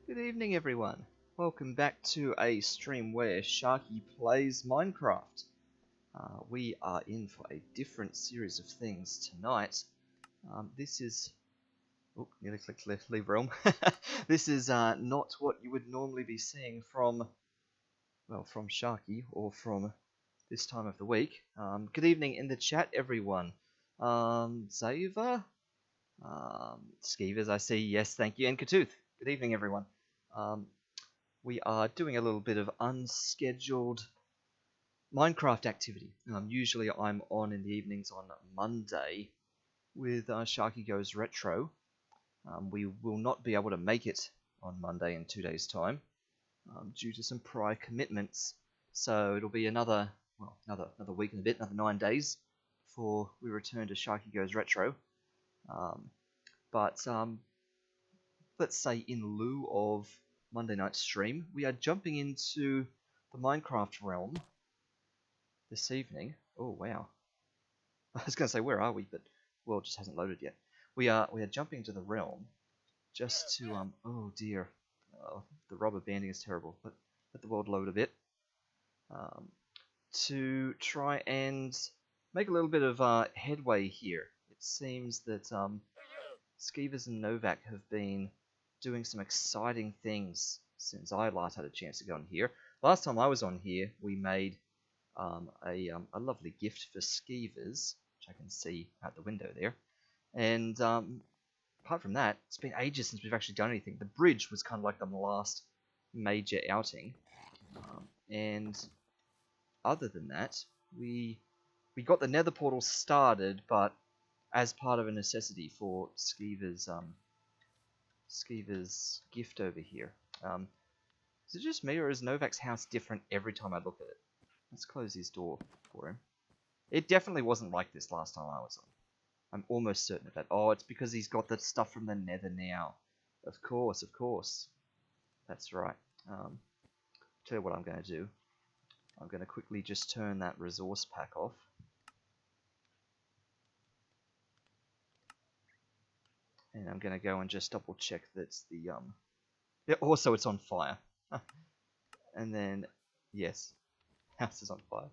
Good evening, everyone. Welcome back to a stream where Sharky plays Minecraft. We are in for a different series of things tonight. This is... Oh, nearly clicked leave realm. This is not what you would normally be seeing from, well, from Sharky or from this time of the week. Good evening in the chat, everyone. Zava? Skeevers, I see. Yes, thank you. And Katooth. Good evening, everyone. We are doing a little bit of unscheduled Minecraft activity. Usually I'm on in the evenings on Monday with Sharky Goes Retro. We will not be able to make it on Monday in 2 days' time due to some prior commitments. So it'll be another week and a bit, another 9 days before we return to Sharky Goes Retro. But let's say in lieu of Monday night stream, we are jumping into the Minecraft realm this evening. Oh wow! I was going to say where are we, but the world just hasn't loaded yet. We are jumping into the realm just to oh dear, the rubber banding is terrible. Let the world load a bit. To try and make a little bit of headway here. It seems that Skeevers and Novak have been doing some exciting things since I last had a chance to go on here. Last time I was on here, we made a lovely gift for Skeevers, which I can see out the window there. And apart from that, it's been ages since we've actually done anything. The bridge was kind of like the last major outing. And other than that, we got the nether portal started, but as part of a necessity for Skeevers' gift over here. Is it just me, or is Novak's house different every time I look at it? Let's close his door for him. It definitely wasn't like this last time I was on. I'm almost certain of that. Oh, it's because he's got the stuff from the nether now. Of course. That's right. Tell you what I'm going to do. I'm going to quickly just turn that resource pack off. And I'm going to go and just double check that's the yeah, also it's on fire. And then yes, house is on fire.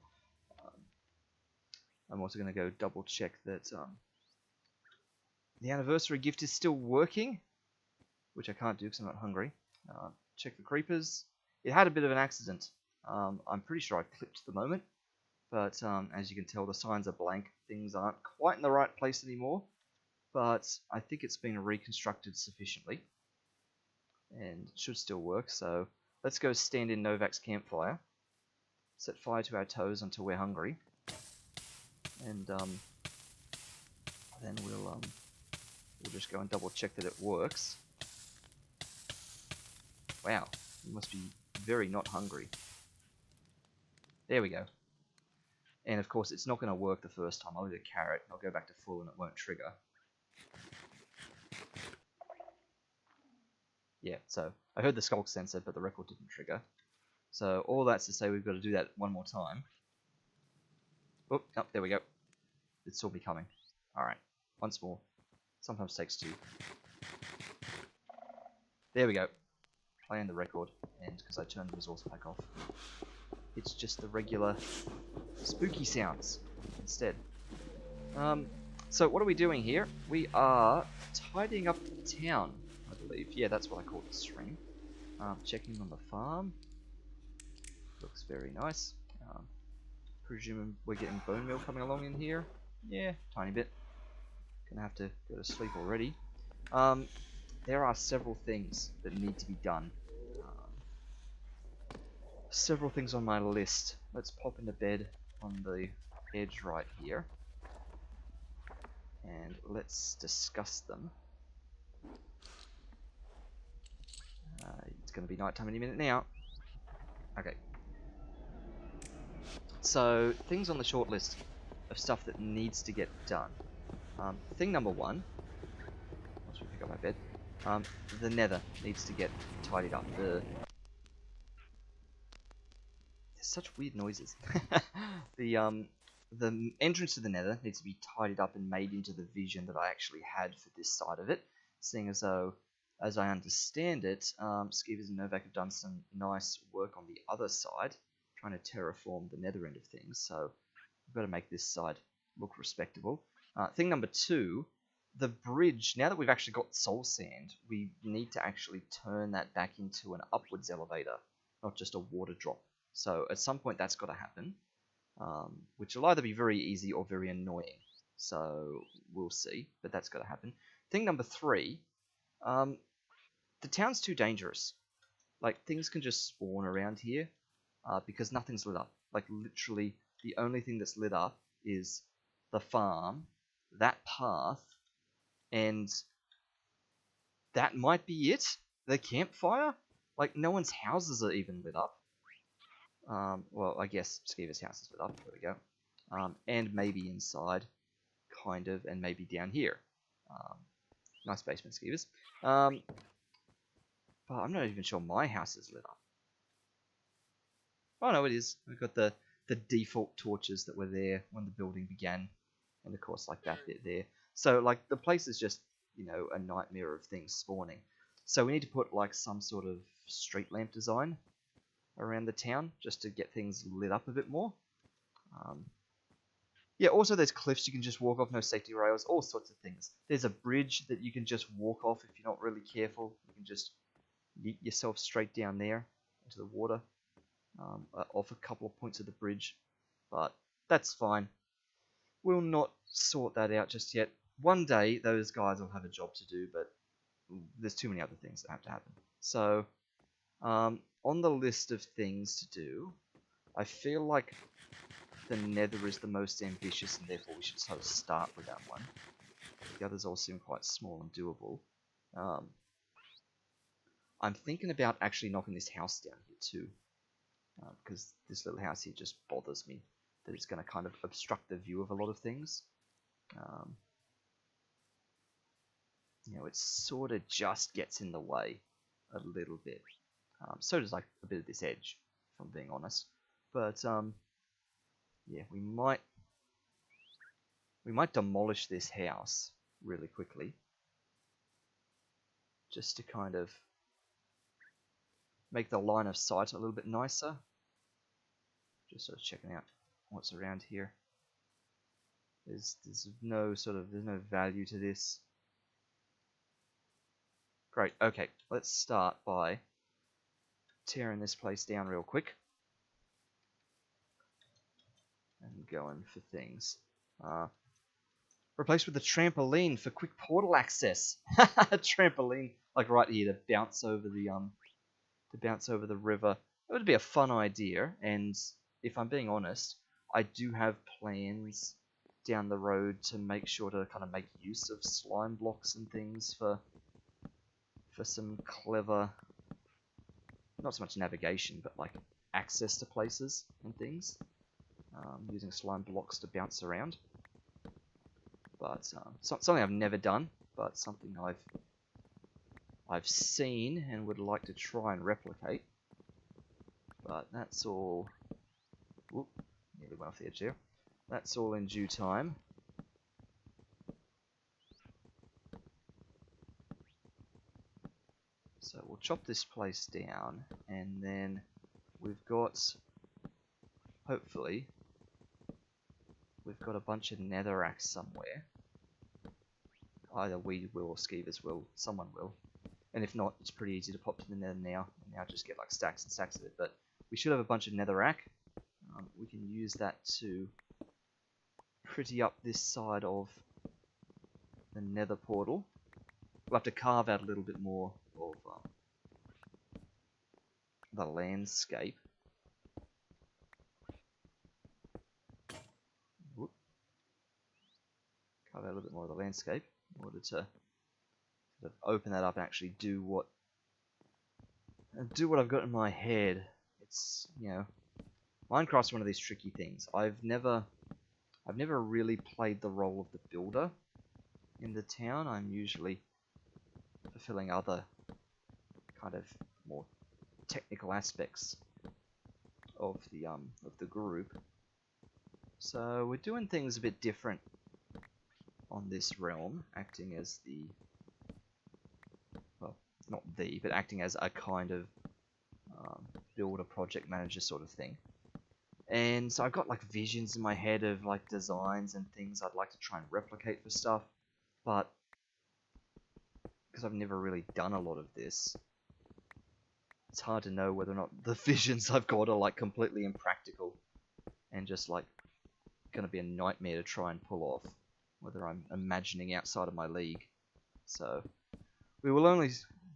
I'm also going to go double check that the anniversary gift is still working, which I can't do because I'm not hungry. Check the creepers. It had a bit of an accident. I'm pretty sure I clipped the moment, but as you can tell, the signs are blank. Things aren't quite in the right place anymore. But I think it's been reconstructed sufficiently and it should still work. So let's go stand in Novak's campfire, set fire to our toes until we're hungry, and then we'll just go and double check that it works. Wow, you must be very not hungry. There we go. And of course it's not going to work the first time. I'll eat a carrot, I'll go back to full and it won't trigger. Yeah, so I heard the skulk sensor, but the record didn't trigger. So all that's to say we've got to do that one more time. Oh, there we go. It saw me coming. Alright, once more. Sometimes takes two. There we go. Playing the record, and because I turned the resource pack off, it's just the regular spooky sounds instead. So what are we doing here? We are tidying up the town, I believe. Yeah, that's what I call the stream. Checking on the farm. Looks very nice. Presuming we're getting bone meal coming along in here. Yeah, tiny bit. Gonna have to go to sleep already. There are several things that need to be done. Several things on my list. Let's pop into bed on the edge right here. And let's discuss them. It's going to be nighttime any minute now. Okay. So, things on the short list of stuff that needs to get done. Thing number one, once we pick up my bed, the nether needs to get tidied up. There's such weird noises. The entrance to the nether needs to be tidied up and made into the vision that I actually had for this side of it, seeing as though as I understand it, Skeevers and Novak have done some nice work on the other side, trying to terraform the nether end of things, so we've got to make this side look respectable. Thing number 2, the bridge, now that we've actually got soul sand, we need to actually turn that back into an upwards elevator, not just a water drop. So at some point that's got to happen, which will either be very easy or very annoying. So we'll see, but that's got to happen. Thing number 3, the town's too dangerous. Like, things can just spawn around here because nothing's lit up. Like, literally, the only thing that's lit up is the farm, that path, and that might be it. The campfire? Like, no one's houses are even lit up. Well, I guess Skeever's house is lit up. There we go. And maybe inside, kind of, and maybe down here. Nice basement, Skeevers. But I'm not even sure my house is lit up. Oh no, it is. We've got the default torches that were there when the building began. And of course, like that bit there. So, like, the place is just, you know, a nightmare of things spawning. So we need to put, like, some sort of street lamp design around the town, just to get things lit up a bit more. Yeah, also there's cliffs you can just walk off, no safety rails, all sorts of things. There's a bridge that you can just walk off if you're not really careful. You can just yeet yourself straight down there into the water, off a couple of points of the bridge. But that's fine. We'll not sort that out just yet. One day, those guys will have a job to do, but there's too many other things that have to happen. So, on the list of things to do, I feel like the nether is the most ambitious, and therefore we should sort of start with that one. The others all seem quite small and doable. I'm thinking about actually knocking this house down here too, because this little house here just bothers me, that it's going to kind of obstruct the view of a lot of things. You know, it sort of just gets in the way a little bit. So does like a bit of this edge, if I'm being honest. But yeah, we might demolish this house really quickly, just to kind of make the line of sight a little bit nicer. Just sort of checking out what's around here. There's no value to this. Great. Okay, let's start by tearing this place down real quick and going for things. Replaced with a trampoline for quick portal access. A trampoline, like right here, to bounce over the river. It would be a fun idea, and if I'm being honest, I do have plans down the road to make sure to kind of make use of slime blocks and things for some clever, not so much navigation, but like access to places and things, using slime blocks to bounce around. But something I've never done, but something I've seen and would like to try and replicate. But that's all. Whoop, nearly went off the edge there. That's all in due time. So we'll chop this place down, and then we've got, hopefully, we've got a bunch of netherrack somewhere. Either we will or Skeevers will, someone will. And if not, it's pretty easy to pop to the nether now, and now just get like stacks and stacks of it. But we should have a bunch of netherrack. We can use that to pretty up this side of the nether portal. We'll have to carve out a little bit more of the landscape. Whoop. Carve out a little bit more of the landscape in order to sort of open that up and actually do what I've got in my head. It's, you know, Minecraft's one of these tricky things. I've never really played the role of the builder in the town. I'm usually fulfilling other kind of more technical aspects of the group. So we're doing things a bit different on this realm, acting as the, well, not the, but acting as a kind of builder, project manager sort of thing. And so I've got like visions in my head of like designs and things I'd like to try and replicate for stuff, but because I've never really done a lot of this, it's hard to know whether or not the visions I've got are like completely impractical and just like gonna be a nightmare to try and pull off, whether I'm imagining outside of my league. So we will only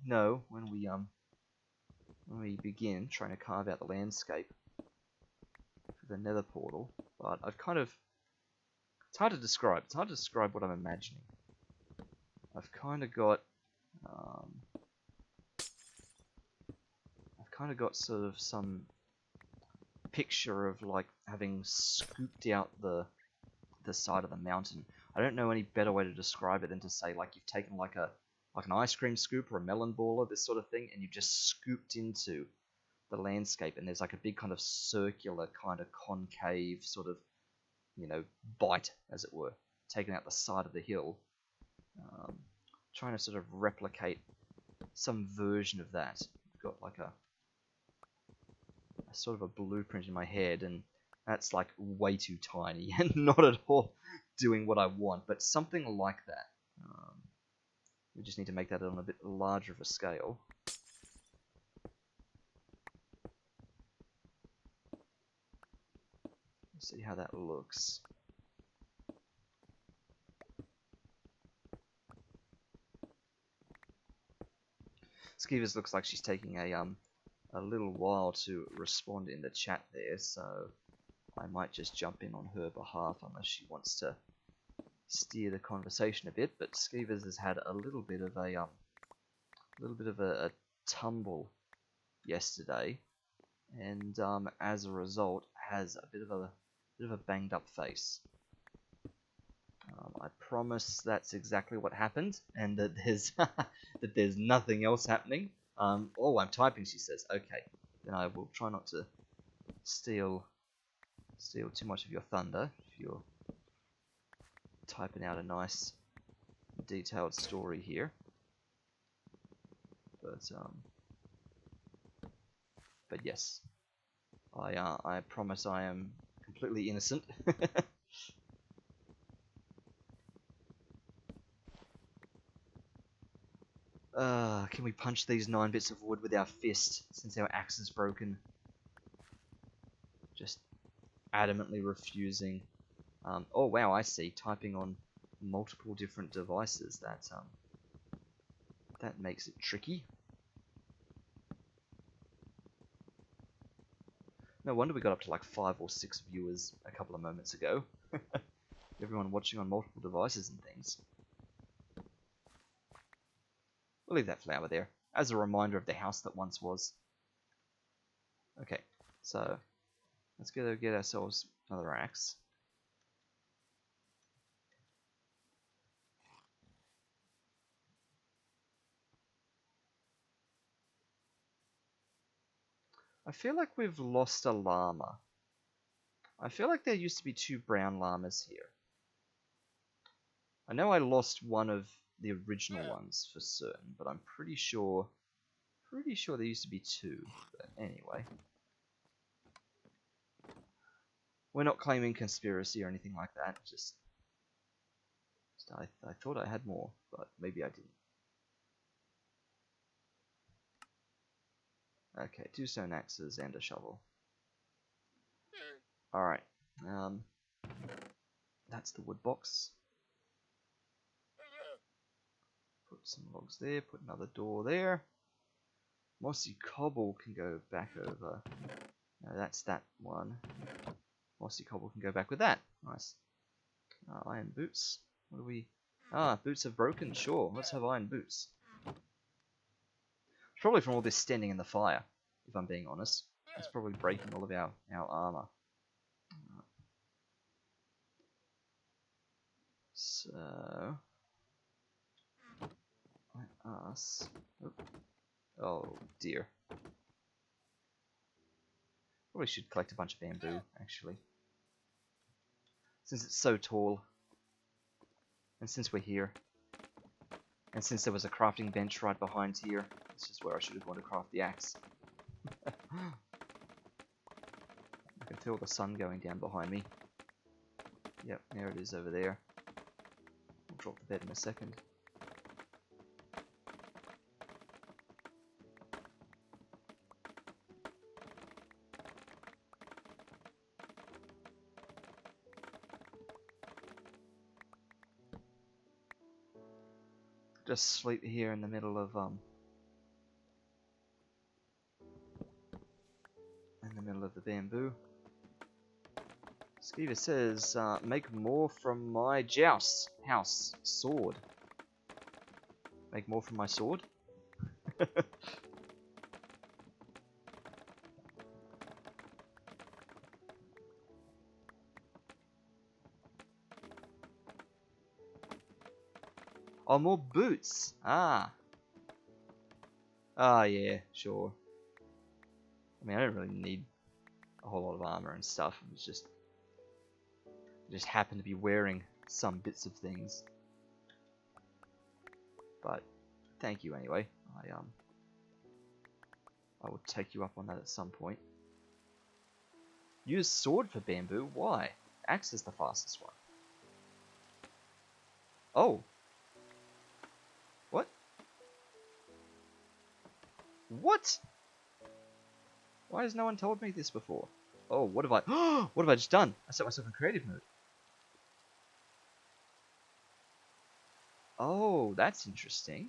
know when we begin trying to carve out the landscape for the Nether portal. But I've kind of, it's hard to describe. It's hard to describe what I'm imagining. I've kind of got sort of some picture of like having scooped out the side of the mountain. I don't know any better way to describe it than to say like you've taken like an ice cream scoop or a melon baller, this sort of thing, and you've just scooped into the landscape, and there's like a big kind of circular kind of concave sort of, you know, bite, as it were, taken out the side of the hill. Trying to sort of replicate some version of that. I've got like a sort of a blueprint in my head, and that's like way too tiny and not at all doing what I want, but something like that. We just need to make that on a bit larger of a scale. Let's see how that looks. Skeevers looks like she's taking a little while to respond in the chat there, so I might just jump in on her behalf unless she wants to steer the conversation a bit. But Skeevers has had a little bit of a tumble yesterday, and as a result has a bit of a banged up face. I promise that's exactly what happened, and that there's that there's nothing else happening. Oh, I'm typing, she says. Okay, then I will try not to steal too much of your thunder if you're typing out a nice detailed story here. But yes, I promise I am completely innocent. Can we punch these 9 bits of wood with our fist since our axe is broken? Just adamantly refusing. Oh wow, I see. Typing on multiple different devices. That makes it tricky. No wonder we got up to like 5 or 6 viewers a couple of moments ago. Everyone watching on multiple devices and things. We'll leave that flower there, as a reminder of the house that once was. Okay, so let's go get ourselves another axe. I feel like we've lost a llama. I feel like there used to be 2 brown llamas here. I know I lost one of the original ones for certain, but I'm pretty sure there used to be 2. But anyway, we're not claiming conspiracy or anything like that. Just I thought I had more, but maybe I didn't. Okay, 2 stone axes and a shovel. Alright, that's the wood box. Put some logs there, put another door there. Mossy cobble can go back over. No, that's that one. Mossy cobble can go back with that. Nice. Iron boots. What do we... boots have broken. Sure, let's have iron boots. Probably from all this standing in the fire, if I'm being honest. It's probably breaking all of our armor. So... my ass... Oh dear. Probably should collect a bunch of bamboo, actually. Since it's so tall. And since we're here. And since there was a crafting bench right behind here. This is where I should have gone to craft the axe. I can feel the sun going down behind me. Yep, there it is over there. I'll drop the bed in a second. Just sleep here in the middle of the bamboo. Skiva says, make more from my joust house sword. Make more from my sword? Oh, more boots. Ah. Ah, yeah, sure. I mean, I don't really need a whole lot of armor and stuff. It was just happened to be wearing some bits of things. But thank you anyway. I will take you up on that at some point. Use sword for bamboo? Why? Axe is the fastest one. Oh. What? What? Why has no one told me this before? Oh, what have I... what have I just done? I set myself in creative mode. Oh, that's interesting.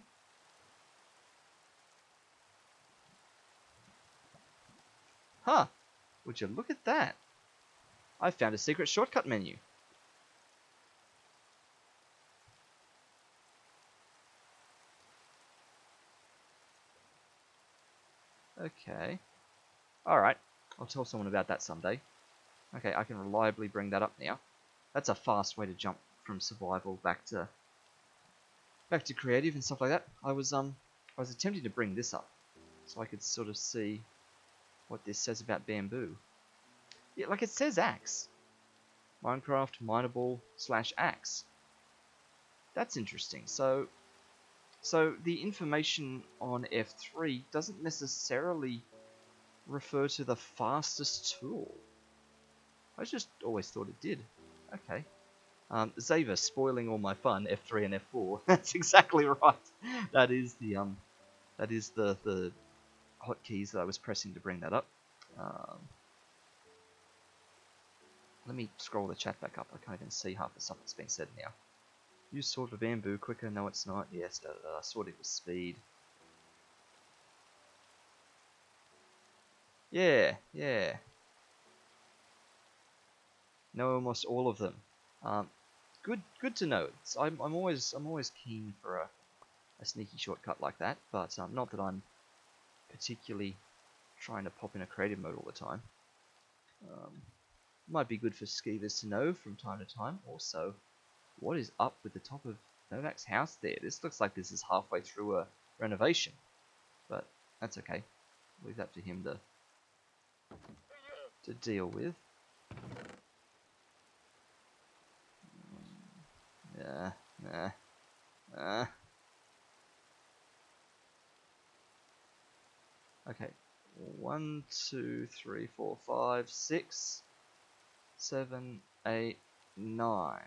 Huh. Would you look at that? I found a secret shortcut menu. Okay. Alright. I'll tell someone about that someday. Okay, I can reliably bring that up now. That's a fast way to jump from survival back to creative and stuff like that. I was attempting to bring this up so I could sort of see what this says about bamboo. Yeah, like it says axe. Minecraft mineable / axe. That's interesting. So the information on F3 doesn't necessarily refer to the fastest tool. I just always thought it did. Okay. Zava spoiling all my fun. F3 and F4. That's exactly right. That is the hotkeys that I was pressing to bring that up. Let me scroll the chat back up. I can't even see half the stuff that's been said now. Use sword for bamboo quicker. No, it's not. Yes, sword equals speed. Yeah. Know almost all of them. Good to know. I'm always keen for a sneaky shortcut like that, but not that I'm particularly trying to pop in a creative mode all the time. Might be good for skeevers to know from time to time. Also, what is up with the top of Novak's house there? This looks like this is halfway through a renovation, but that's okay. Leave that to him to deal with. Nah. Okay. 1, 2, 3, 4, 5, 6, 7, 8, 9.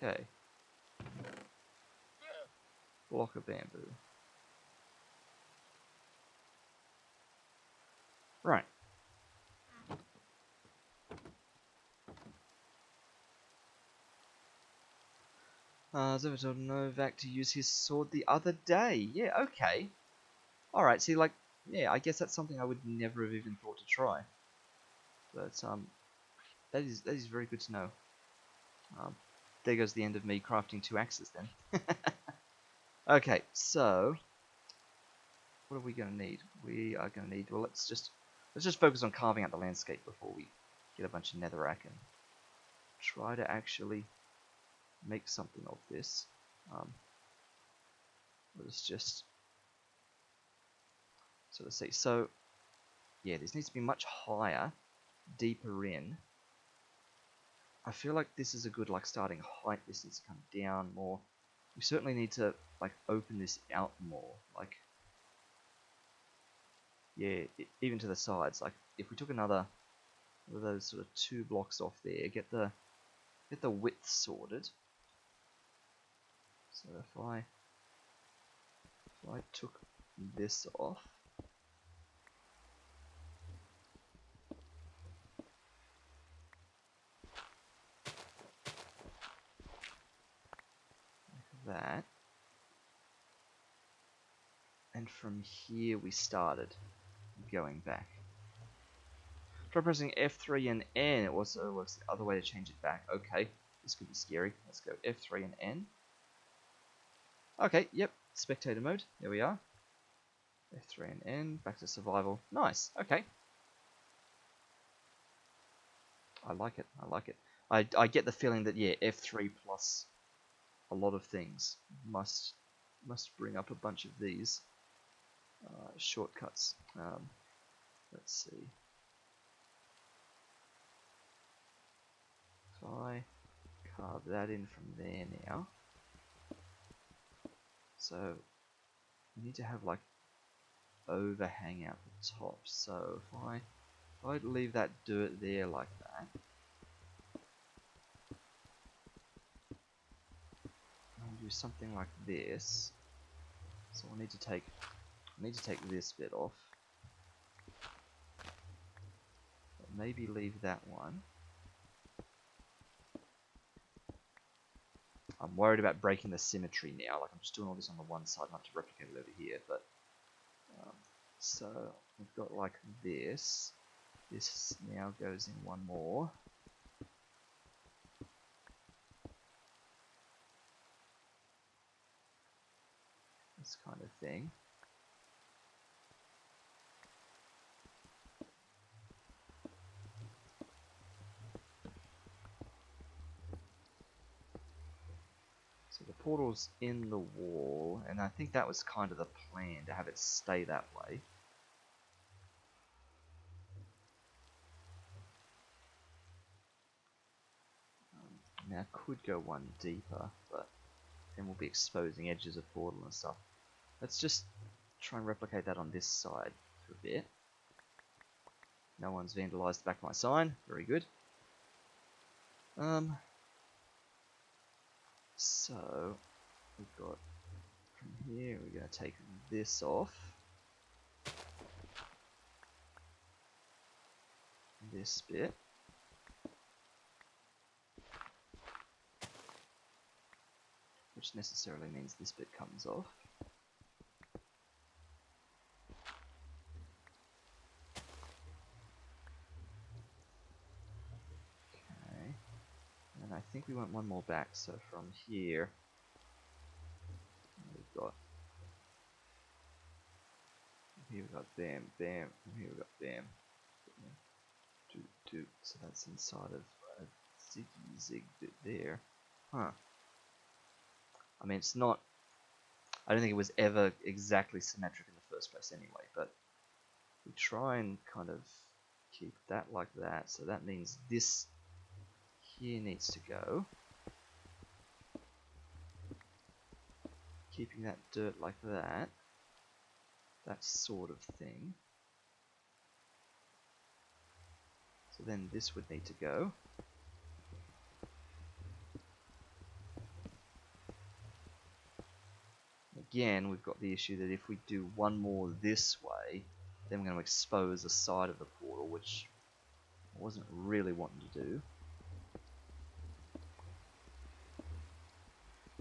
Okay. Block of bamboo. Right. Zova told Novak to use his sword the other day. Yeah, okay. Alright, see, like, yeah, I guess that's something I would never have even thought to try. But, that is very good to know. There goes the end of me crafting 2 axes then. Okay, so what are we going to need? We are going to need, well, let's just focus on carving out the landscape before we get a bunch of netherrack and try to actually make something of this. Let's just sort of see. So, yeah, this needs to be much higher, deeper in. I feel like this is a good, like, starting height. This needs to come down more. we certainly need to like open this out more. Like, yeah, even to the sides. Like, if we took another one of those sort of 2 blocks off there, get the width sorted. So if I took this off, like that, and from here we started going back. Try pressing F3 and N. It also works the other way to change it back. Okay, this could be scary. Let's go F3 and N. Okay, yep, spectator mode. There we are. F3 and N, back to survival. Nice, okay. I like it, I like it. I get the feeling that, yeah, F3 plus a lot of things must bring up a bunch of these shortcuts. Let's see. If I carve that in from there now. So we need to have like overhang out the top. So if I leave that dirt there like that, I'll do something like this. So I need to take this bit off. But maybe leave that one. I'm worried about breaking the symmetry now. Like, I'm just doing all this on the one side, not to replicate it over here. But so we've got like this. This now goes in one more. This kind of thing. So the portal's in the wall, and I think that was kind of the plan, to have it stay that way. I mean, I could go one deeper, but then we'll be exposing edges of portal and stuff. Let's just try and replicate that on this side for a bit. No one's vandalized the back of my sign. Very good. So we've got from here, we're going to take this off. This bit. Which necessarily means this bit comes off. Okay. And I think we want one more back, so from here we've got bam, bam, from here we've got bam. So that's inside of a zig bit there. Huh. I mean, it's not, I don't think it was ever exactly symmetric in the first place anyway, but we try and kind of keep that like that, so that means this here needs to go. Keeping that dirt like that, that sort of thing. So then this would need to go. Again, we've got the issue that if we do one more this way, then we're going to expose the side of the portal, which I wasn't really wanting to do.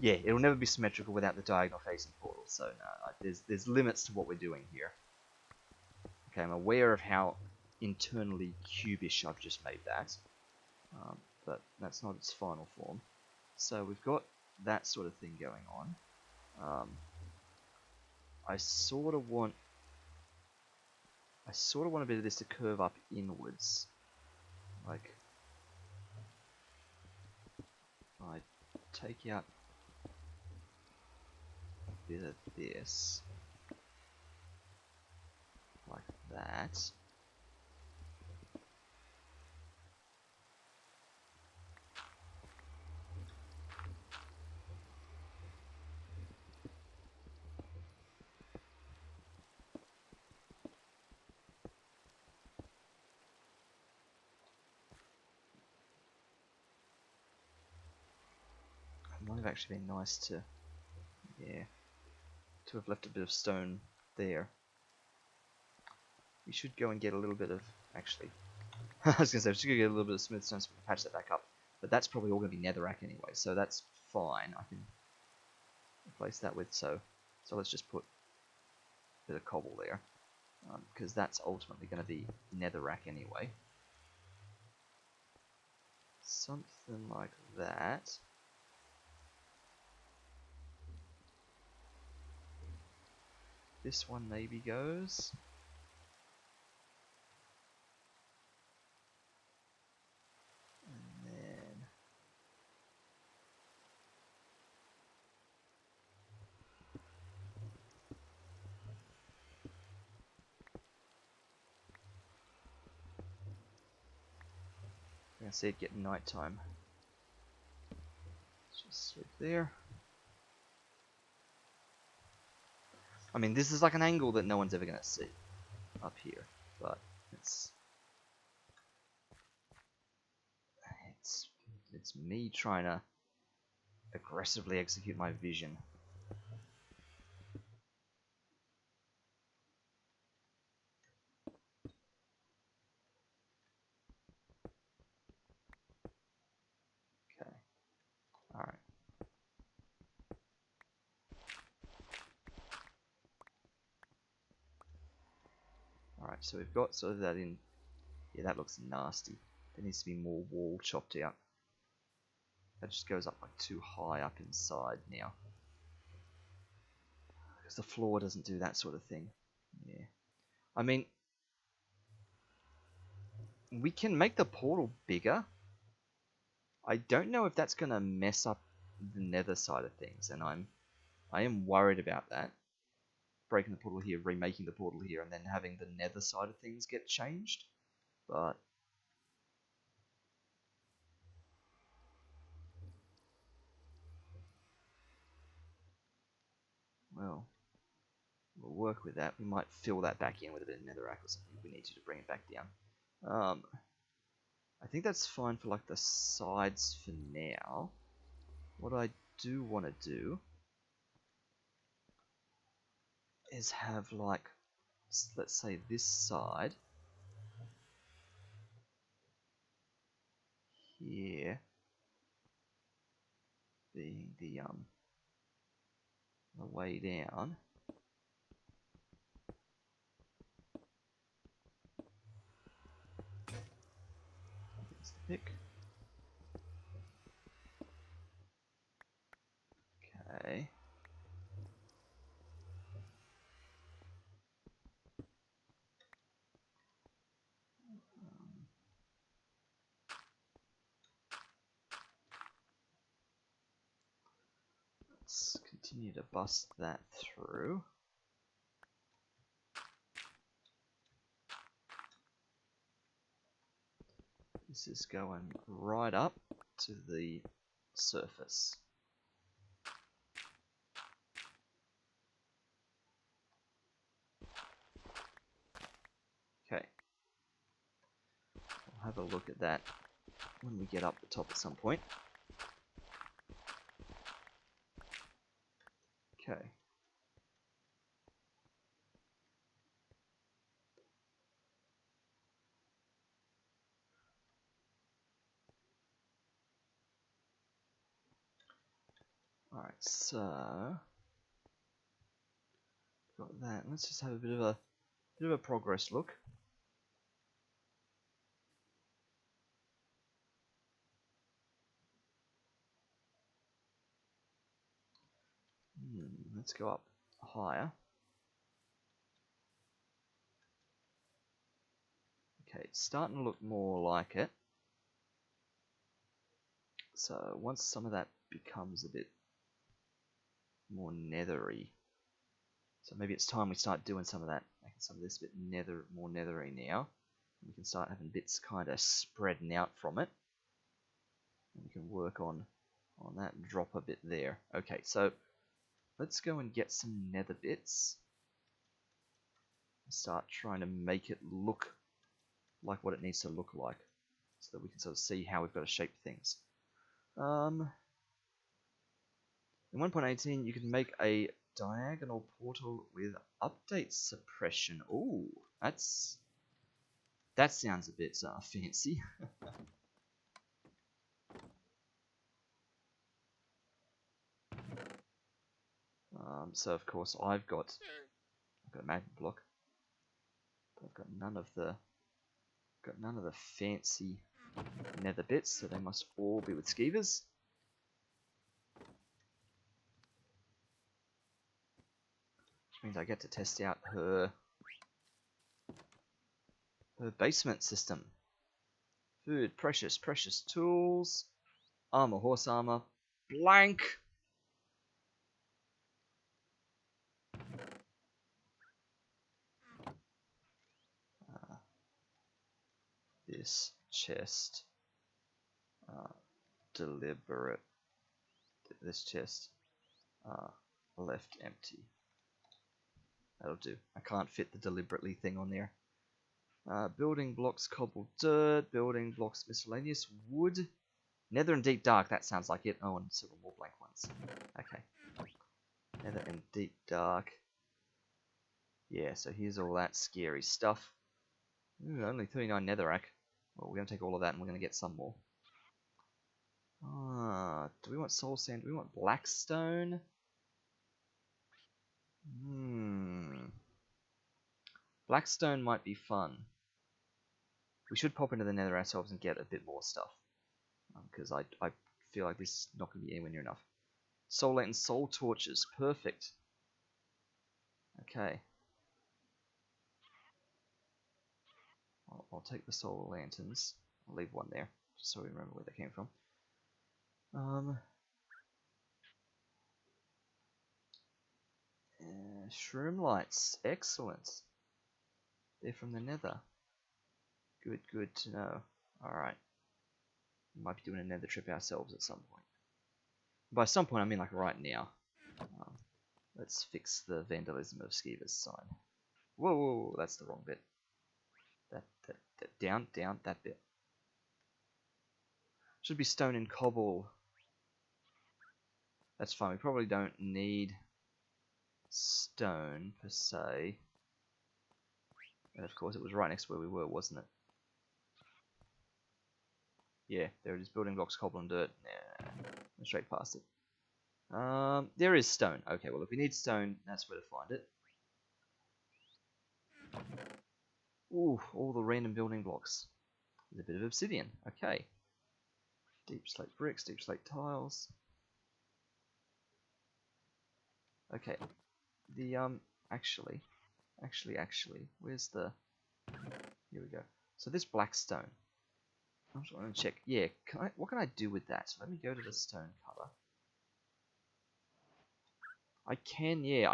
Yeah, it'll never be symmetrical without the diagonal facing portal, so no, there's limits to what we're doing here. Okay, I'm aware of how internally cubish I've just made that, but that's not its final form. So we've got that sort of thing going on. I sort of want a bit of this to curve up inwards, like I take out a bit of this, like that. have actually been nice to, yeah, to have left a bit of stone there. We should go and get a little bit of, actually, I was going to say, we should go get a little bit of smooth stone so we can patch that back up. But that's probably all going to be netherrack anyway, so that's fine. I can replace that with, so let's just put a bit of cobble there, because that's ultimately going to be netherrack anyway. Something like that. This one maybe goes. And then I can see it getting nighttime. Let's just sleep there. I mean, this is like an angle that no one's ever going to see up here, but it's me trying to aggressively execute my vision. Okay. All right. All right. So we've got sort of that in. Yeah, that looks nasty. There needs to be more wall chopped out. That just goes up like too high up inside now. Because the floor doesn't do that sort of thing. Yeah. I mean, we can make the portal bigger. I don't know if that's going to mess up the nether side of things, and I am worried about that. Breaking the portal here, remaking the portal here, and then having the nether side of things get changed. But well, we'll work with that. We might fill that back in with a bit of netherrack or something if we need to bring it back down. I think that's fine for like the sides for now. What I do want to do is have like, let's say this side here being the way down. That's the pick. Okay. Let's continue to bust that through. This is going right up to the surface. Okay. We'll have a look at that when we get up the top at some point. Okay. Alright, so got that. Let's just have a bit of a progress look. Let's go up higher. Okay, it's starting to look more like it. So once some of that becomes a bit more nethery, so maybe it's time we start doing some of that, making some of this a bit more nethery now. We can start having bits kind of spreading out from it. And we can work on that and drop a bit there. Okay, so let's go and get some nether bits. Start trying to make it look like what it needs to look like, so that we can sort of see how we've got to shape things. In 1.18, you can make a diagonal portal with update suppression. Ooh, that sounds a bit fancy. So of course I've got a magma block, but I've got none of the fancy nether bits, so they must all be with skeevers. Which means I get to test out her basement system. Food, precious tools, armor, horse armor, blank. This chest, deliberate. This chest, left empty. That'll do. I can't fit the deliberately thing on there. Building blocks, cobbled dirt, building blocks, miscellaneous wood, nether and deep dark. That sounds like it. Oh, and several more blank ones. Okay. Nether and deep dark. Yeah, so here's all that scary stuff. Ooh, only 39 netherrack. Well, we're going to take all of that and we're going to get some more. Do we want soul sand? Do we want blackstone? Blackstone might be fun. We should pop into the nether ourselves and get a bit more stuff. Because I feel like this is not going to be anywhere near enough. Soul and soul torches. Perfect. Okay. I'll take the solar lanterns. I'll leave one there, just so we remember where they came from. Shroom lights. Excellent. They're from the nether. Good to know. Alright. We might be doing a nether trip ourselves at some point. By some point, I mean like right now. Let's fix the vandalism of Skeever's sign. Whoa, that's the wrong bit. That down, that bit. Should be stone and cobble. That's fine, we probably don't need stone, per se. And of course, it was right next to where we were, wasn't it? Yeah, there it is, building blocks, cobble and dirt. Nah, straight past it. There is stone. Okay, well, if we need stone, that's where to find it. Ooh, all the random building blocks. There's a bit of obsidian. Okay. Deep slate bricks, deep slate tiles. Okay. The, actually, where's the... Here we go. So this black stone. I'm just going to check. Yeah, what can I do with that? So let me go to the stone color. I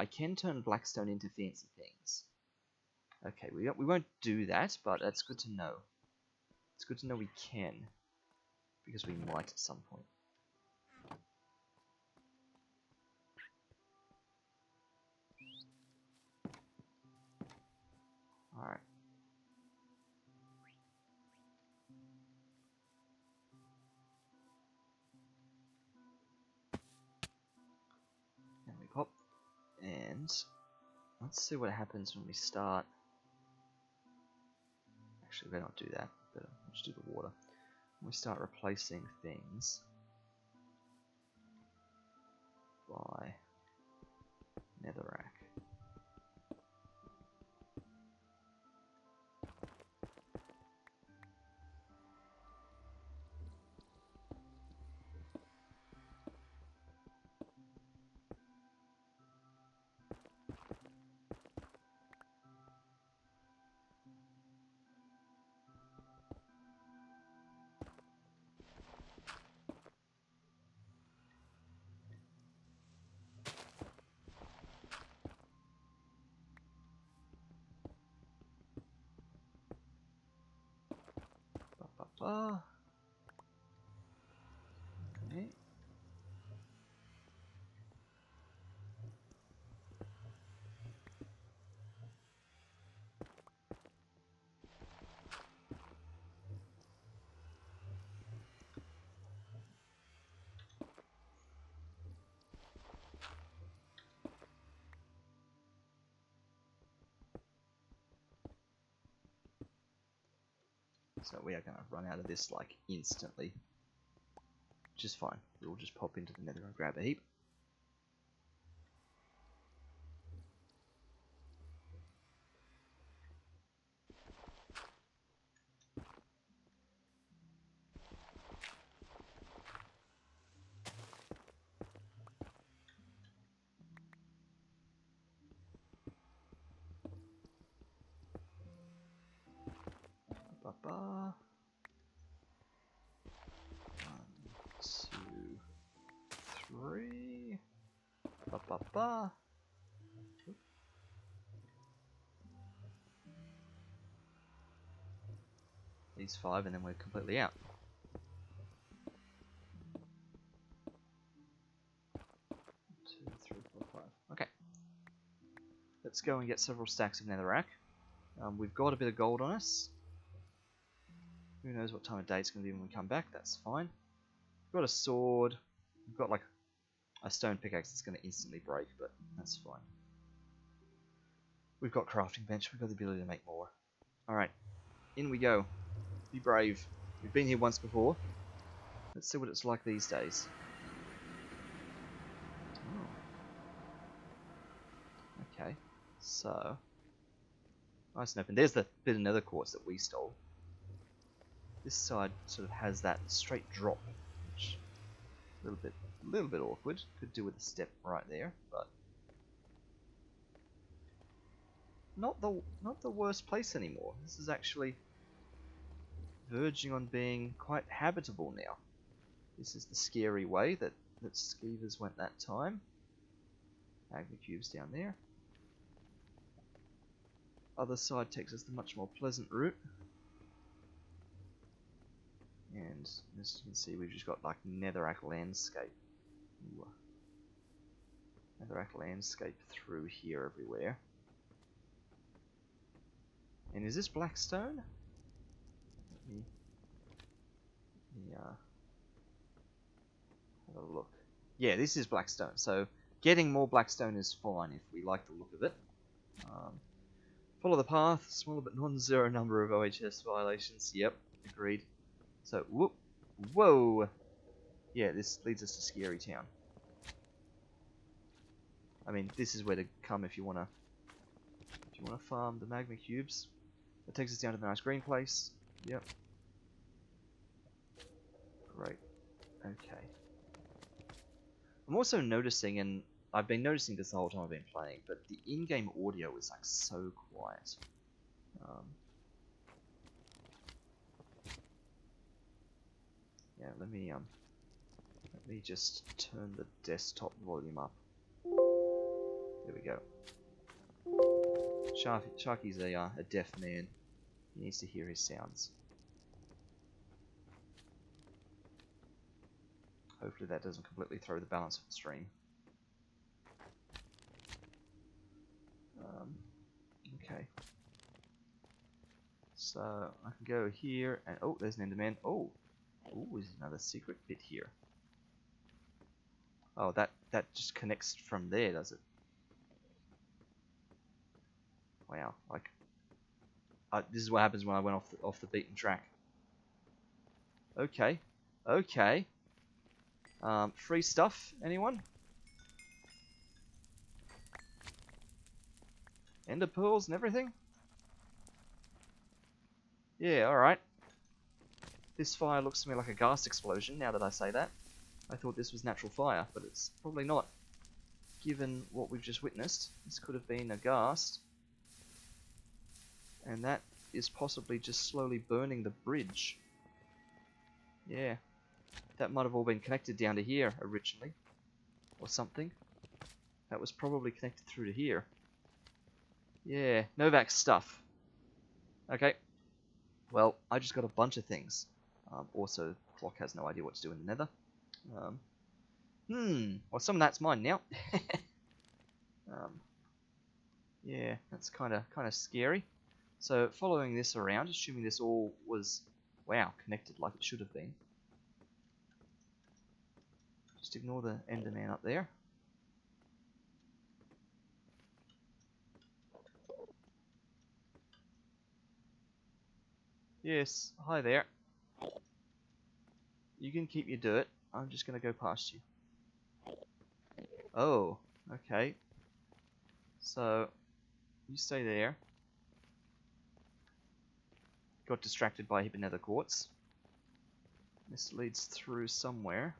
can turn blackstone into fancy things. Okay, we won't do that, but that's good to know. It's good to know we can, because we might at some point. Alright. And we pop. And let's see what happens when we start. Actually, we don't do that. Better just do the water. When we start replacing things by netherrack. Okay. So we are going to run out of this like instantly. Which is fine. We'll just pop into the nether and grab a heap. Ba-ba. 1, 2, 3. Ba-ba-ba. These 5 and then we're completely out. 2, 3, 4, 5. Okay. Let's go and get several stacks of netherrack. We've got a bit of gold on us. Who knows what time of day it's going to be when we come back. That's fine. We've got a sword. We've got like a stone pickaxe that's going to instantly break, but that's fine. We've got crafting bench. We've got the ability to make more. Alright. In we go. Be brave. We've been here once before. Let's see what it's like these days. Oh. Okay. So. Nice and open. There's the bit of nether quartz that we stole. This side sort of has that straight drop, which is a little bit awkward. Could do with a step right there, but not the worst place anymore. This is actually verging on being quite habitable now. This is the scary way that skeevers went that time. Magma cubes down there. Other side takes us the much more pleasant route. And as you can see, we've just got like netherrack landscape. Ooh. Netherrack landscape through here everywhere. And is this blackstone? Let me have a look. Yeah, this is blackstone. So getting more blackstone is fine if we like the look of it. Follow the path. Smaller but non-zero number of OHS violations. Yep, agreed. So, whoop, whoa! Yeah, this leads us to Scary Town. I mean, this is where to come if you wanna farm the magma cubes. That takes us down to the nice green place. Yep. Great. Okay. I'm also noticing, and I've been noticing this the whole time I've been playing, but the in-game audio is like so quiet. Yeah, let me just turn the desktop volume up. There we go. Sharky's a deaf man. He needs to hear his sounds. Hopefully that doesn't completely throw the balance of the stream. Okay. So I can go here and oh, there's an enderman. Oh, there's another secret bit here. Oh, that just connects from there, does it? Wow, like this is what happens when I went off the beaten track. Okay, okay. Free stuff, anyone? Ender pearls and everything? Yeah, alright. This fire looks to me like a ghast explosion, now that I say that. I thought this was natural fire, but it's probably not. Given what we've just witnessed, this could have been a ghast. And that is possibly just slowly burning the bridge. Yeah. That might have all been connected down to here originally. Or something. That was probably connected through to here. Yeah, Novak stuff. Okay. Well, I just got a bunch of things. Also, Clock has no idea what to do in the nether. Well, some of that's mine now. Yeah, that's kind of scary. So, following this around, assuming this all was, wow, connected like it should have been. Just ignore the Enderman up there. Yes, hi there. You can keep your dirt. I'm just gonna go past you. Oh, okay. So, you stay there. Got distracted by a heap of nether quartz. This leads through somewhere.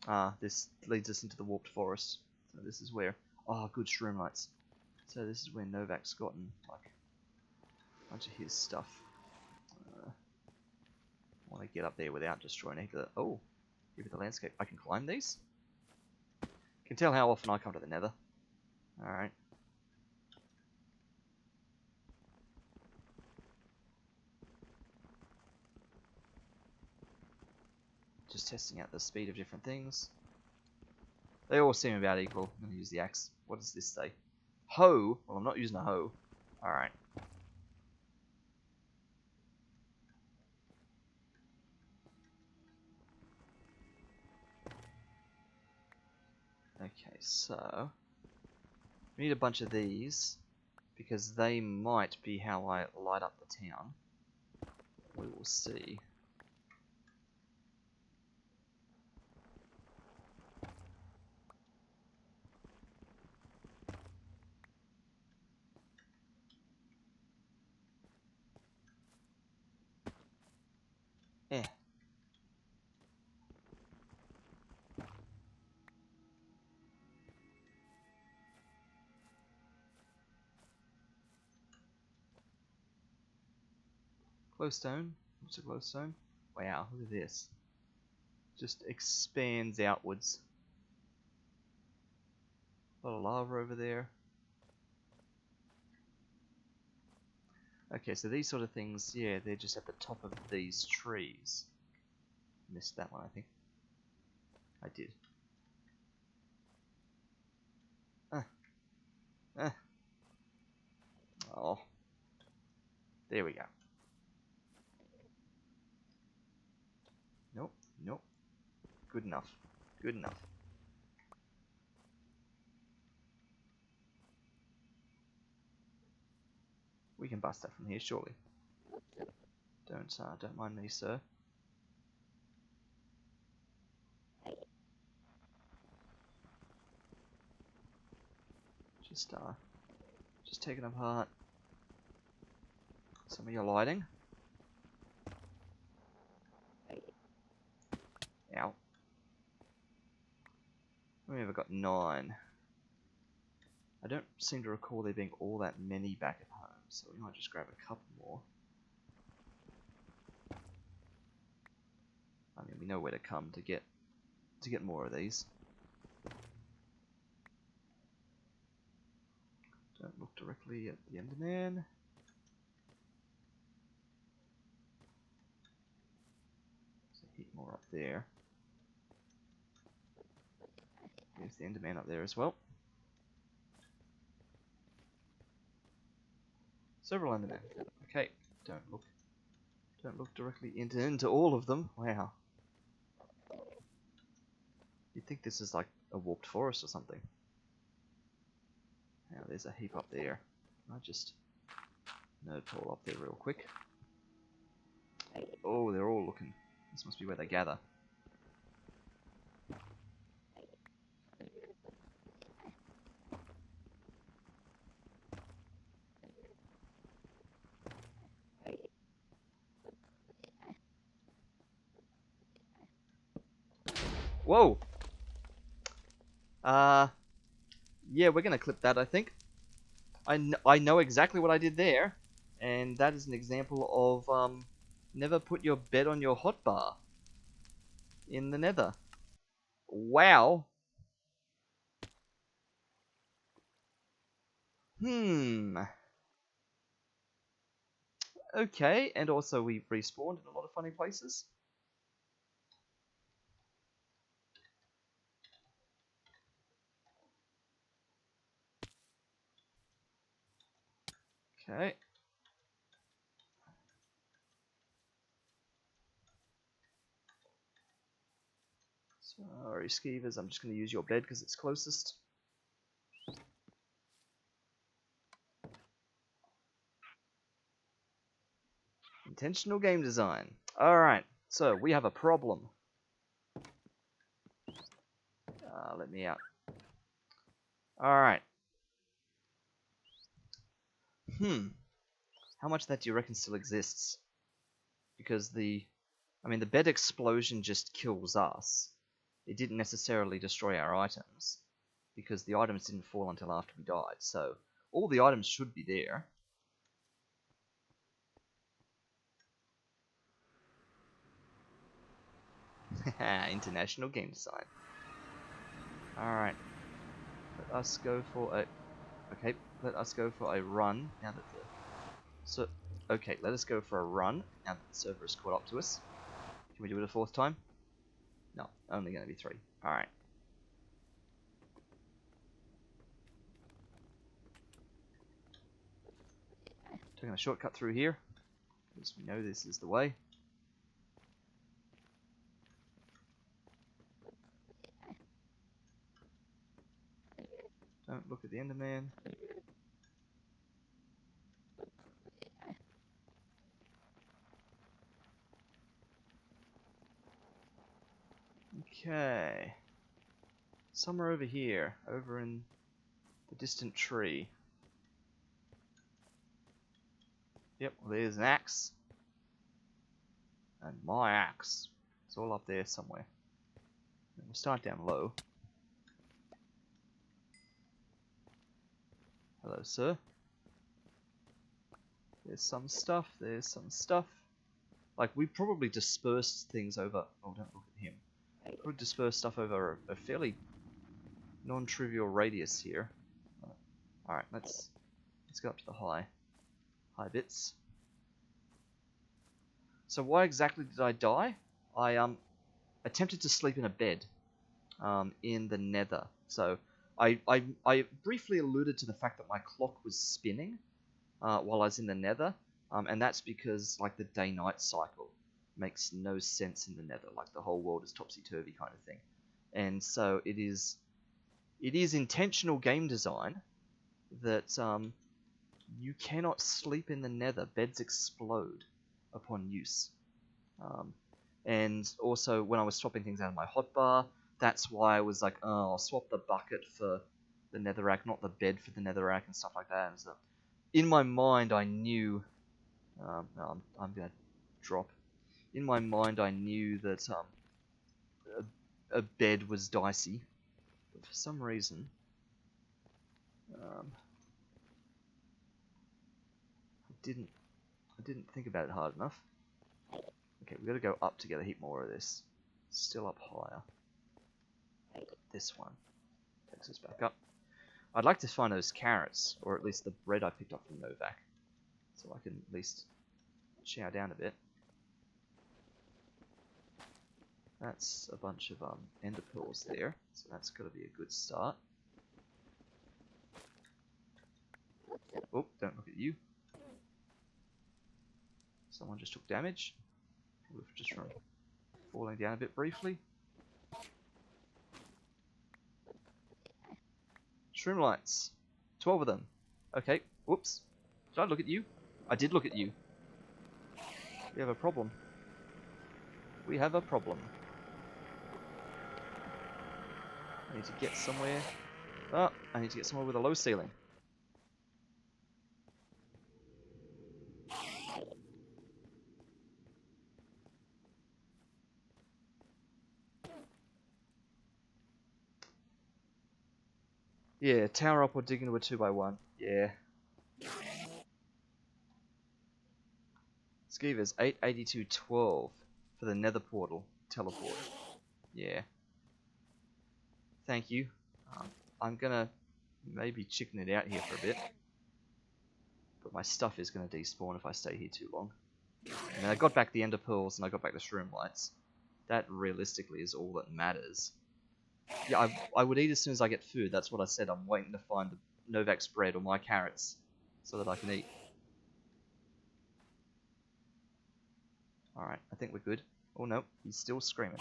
Ah, this leads us into the warped forest. So this is where... Oh, good shroom lights. So this is where Novak's gotten, like, a bunch of his stuff. I want to get up there without destroying any of the... Oh, give it the landscape. I can climb these? Can tell how often I come to the nether. Alright. Just testing out the speed of different things. They all seem about equal. I'm going to use the axe. What does this say? Hoe? Well, I'm not using a hoe. Alright. Okay, so... we need a bunch of these, because they might be how I light up the town. We will see. Eh. Glowstone. What's a glowstone? Wow, look at this. Just expands outwards. A lot of lava over there. Okay, so these sort of things, yeah, they're just at the top of these trees. Missed that one, I think. I did. Ah. Ah. Oh. There we go. Nope. Nope. Good enough. Good enough. We can bust that from here, surely. Don't mind me, sir. Just taking apart some of your lighting. Ow. We've ever got 9. I don't seem to recall there being all that many back at home, so we might just grab a couple more. I mean, we know where to come to get more of these. Don't look directly at the Enderman. There's a heap more up there. There's the Enderman up there as well. Several Endermen. Okay, don't look directly into all of them. Wow. You'd think this is like a warped forest or something. Now there's a heap up there. I just nerd pearl up there real quick. Oh, they're all looking. This must be where they gather. Whoa! Yeah, we're gonna clip that, I think. I know exactly what I did there, and that is an example of, never put your bed on your hotbar in the nether. Wow. Okay, and also we respawned in a lot of funny places. Okay. Sorry, Skeevers, I'm just going to use your bed because it's closest. Intentional game design. Alright, so we have a problem. Let me out. Alright. How much of that do you reckon still exists? Because the bed explosion just kills us. It didn't necessarily destroy our items, because the items didn't fall until after we died, so all the items should be there. International game design. Alright. Let us go for a... Okay, let us go for a run now that the... So, okay, let us go for a run now that the server has caught up to us. Can we do it a fourth time? No, only going to be 3. Alright. Taking a shortcut through here, because we know this is the way. Don't look at the Enderman. Okay. Somewhere over here, over in the distant tree. Yep, well, there's an axe. And my axe. It's all up there somewhere. And we'll start down low. Hello, sir. There's some stuff, there's some stuff. Like, we probably dispersed things over... Oh, don't look at him. Probably dispersed stuff over a fairly non-trivial radius here. Alright, let's go up to the high bits. So why exactly did I die? I attempted to sleep in a bed in the nether. So I briefly alluded to the fact that my clock was spinning while I was in the nether, and that's because like the day-night cycle makes no sense in the nether. Like the whole world is topsy-turvy kind of thing. And so it is intentional game design that you cannot sleep in the nether. Beds explode upon use. And also, when I was swapping things out of my hotbar, that's why I was like, oh, I'll swap the bucket for the netherrack, not the bed for the netherrack, and stuff like that. And so, in my mind, I knew... no, I'm going to drop. In my mind, I knew that a bed was dicey. But for some reason... I didn't think about it hard enough. Okay, we've got to go up to get a heap more of this. Still up higher. This one takes us back up. I'd like to find those carrots, or at least the bread I picked up from Novak, so I can at least chow down a bit. That's a bunch of ender pearls there, so that's got to be a good start. Oh, don't look at you. Someone just took damage. Just from falling down a bit briefly. Shroom lights. 12 of them. Okay. Whoops. Did I look at you? I did look at you. We have a problem. We have a problem. I need to get somewhere. Oh, I need to get somewhere with a low ceiling. Yeah, tower up or dig into a 2x1. Yeah. Skeevers, 882.12 for the nether portal teleport. Yeah. Thank you. I'm gonna maybe chicken it out here for a bit. But my stuff is gonna despawn if I stay here too long. And I got back the ender pearls and I got back the shroom lights. That realistically is all that matters. Yeah, I would eat as soon as I get food. That's what I said. I'm waiting to find the Novak's bread or my carrots so that I can eat. Alright, I think we're good. Oh no, he's still screaming.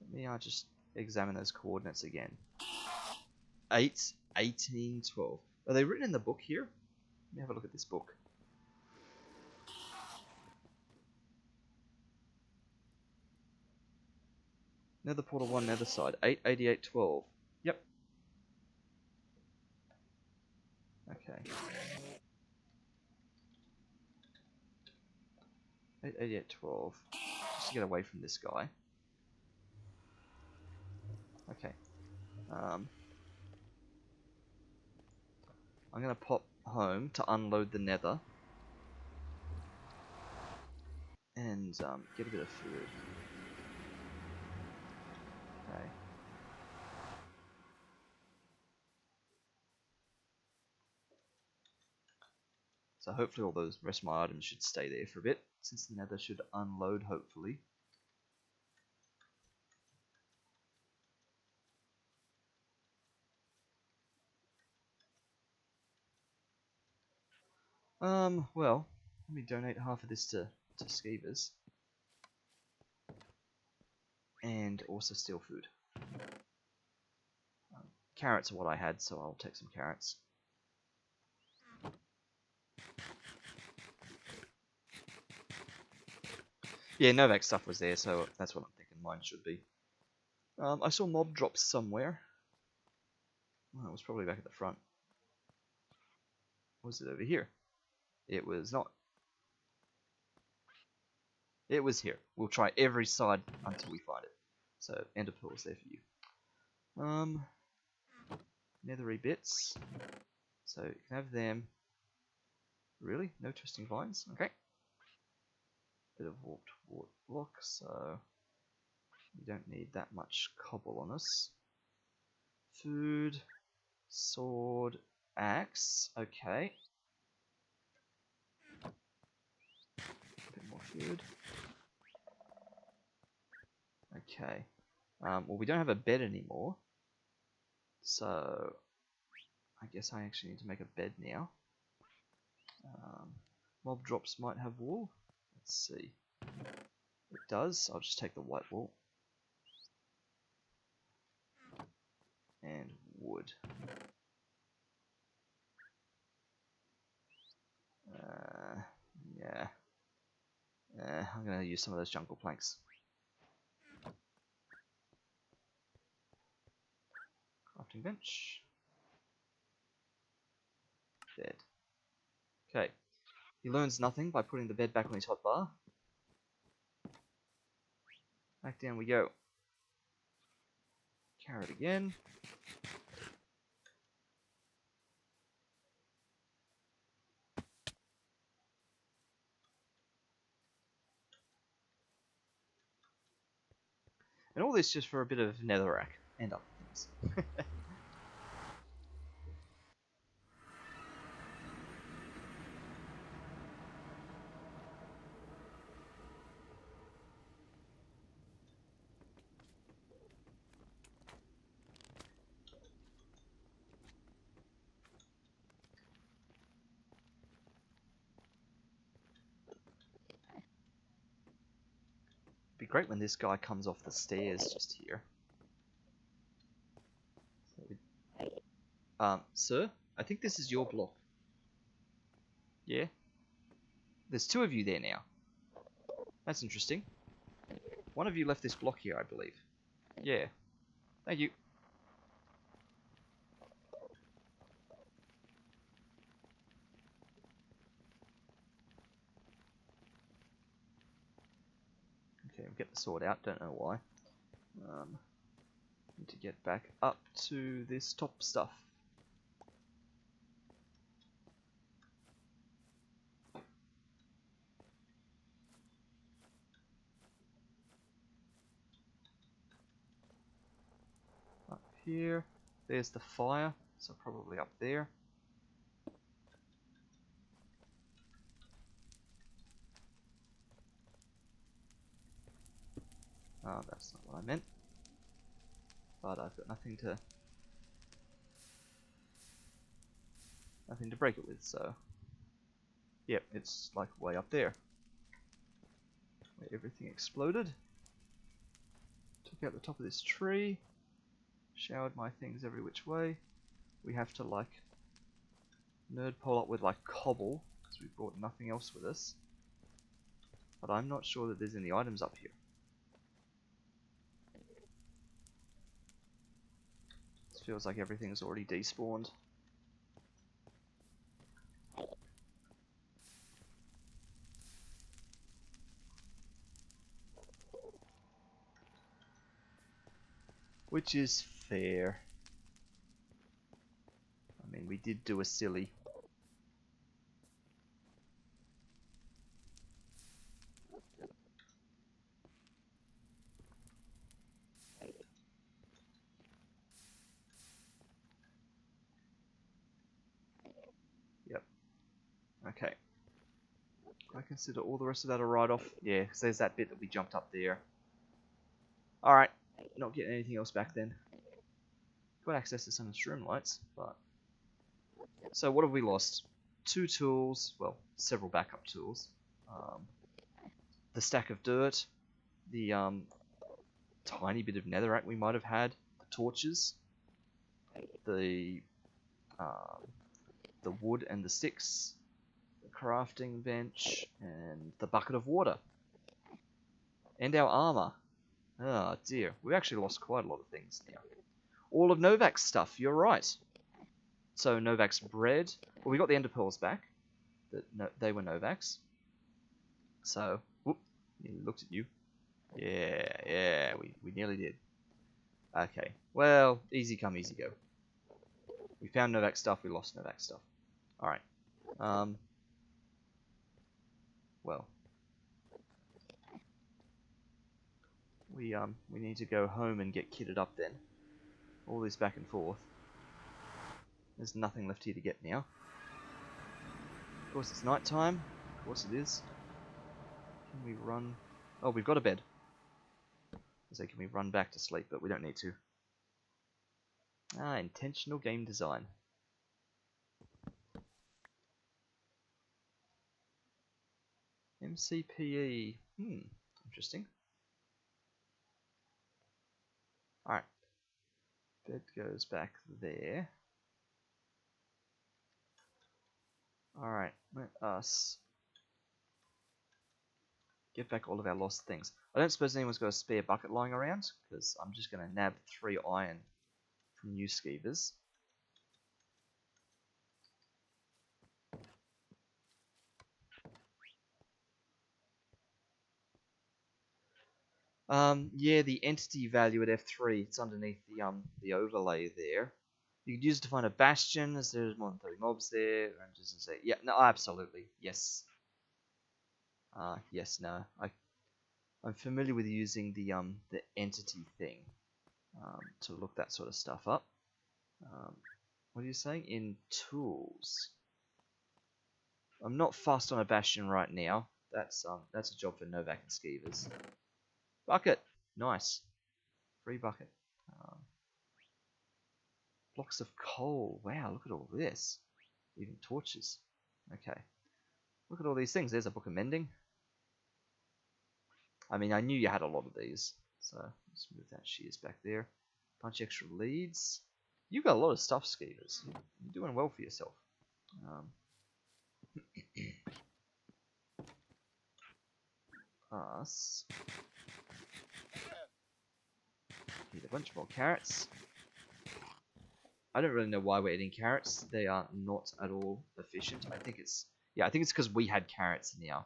Let me just examine those coordinates again. 8, 18, 12. Are they written in the book here? Let me have a look at this book. Nether portal 1, nether side. 8, 88, 12. Yep. Okay. 8, 88, 12. Just to get away from this guy. Okay. I'm gonna pop home to unload the nether. And get a bit of food. Okay. So hopefully all those rest of my items should stay there for a bit, since the nether should unload hopefully. Well, let me donate half of this to Skeevers. And also steal food. Carrots are what I had, so I'll take some carrots. Yeah, Novak stuff was there, so that's what I'm thinking mine should be. I saw mob drops somewhere. Well, it was probably back at the front. Was it over here? It was not. It was here. We'll try every side until we find it. So, ender pearls there for you. Nethery bits. So, you can have them. Really? No twisting vines? Okay. Bit of warped block, so we don't need that much cobble on us. Food, sword, axe. Okay. A bit more food. Okay. Well, we don't have a bed anymore, so I guess I actually need to make a bed now. Mob drops might have wool. Let's see. It does. I'll just take the white wool. And wood. Yeah. I'm going to use some of those jungle planks. Crafting bench. Bed. Okay. He learns nothing by putting the bed back on his hotbar. Back down we go. Carrot again. And all this just for a bit of netherrack and other things. Be great when this guy comes off the stairs just here. Sir, I think this is your block. Yeah? There's two of you there now. That's interesting. One of you left this block here, I believe. Yeah. Thank you. Okay, we'll get the sword out, don't know why. Need to get back up to this top stuff. Up here. There's the fire, so probably up there. That's not what I meant. But I've got nothing to break it with, so yep, it's like way up there where everything exploded. Took Get at the top of this tree. Showered my things every which way. We have to like nerd pole up with like cobble, because we brought nothing else with us. But I'm not sure that there's any items up here. This feels like everything's already despawned. Which is fair. I mean, we did do a silly. Yep. Okay. I consider all the rest of that a write-off. Yeah, because there's that bit that we jumped up there. Alright. Not getting anything else back then. Got access to some shroom lights, but... So what have we lost? 2 tools, well, several backup tools. The stack of dirt, the tiny bit of netherrack we might have had, the torches, the wood and the sticks, the crafting bench, and the bucket of water. And our armor. Oh dear, we've actually lost quite a lot of things now. All of Novak's stuff, you're right. So Novak's bread. Well, we got the ender pearls back. They were Novak's. So, whoop, nearly looked at you. Yeah, we nearly did. Okay, well, easy come, easy go. We found Novak's stuff, we lost Novak's stuff. Alright. Well. We need to go home and get kitted up then. All this back and forth. There's nothing left here to get now. Of course it's night time. Of course it is. Can we run? Oh, we've got a bed. I say, can we run back to sleep? But we don't need to. Ah, intentional game design. MCPE. Interesting. Alright. Bed goes back there. Alright, let us get back all of our lost things. I don't suppose anyone's got a spare bucket lying around, because I'm just going to nab 3 iron from you skeevers. Yeah, the entity value at F3, it's underneath the overlay there. You could use it to find a bastion, as there's more than 30 mobs there. And just say, yeah, no, absolutely, yes. Yes, no, I'm familiar with using the entity thing to look that sort of stuff up. What are you saying? In tools. I'm not fussed on a bastion right now. That's a job for Novak and Skeevers. Bucket, nice, free bucket. Blocks of coal. Wow, look at all this. Even torches. Okay. Look at all these things. There's a book of mending. I mean, I knew you had a lot of these. So, let's move that shears back there. Bunch of extra leads. You've got a lot of stuff, Skeevers. You're doing well for yourself. Us. Need a bunch more carrots. I don't really know why we're eating carrots. They are not at all efficient. I think it's because we had carrots in our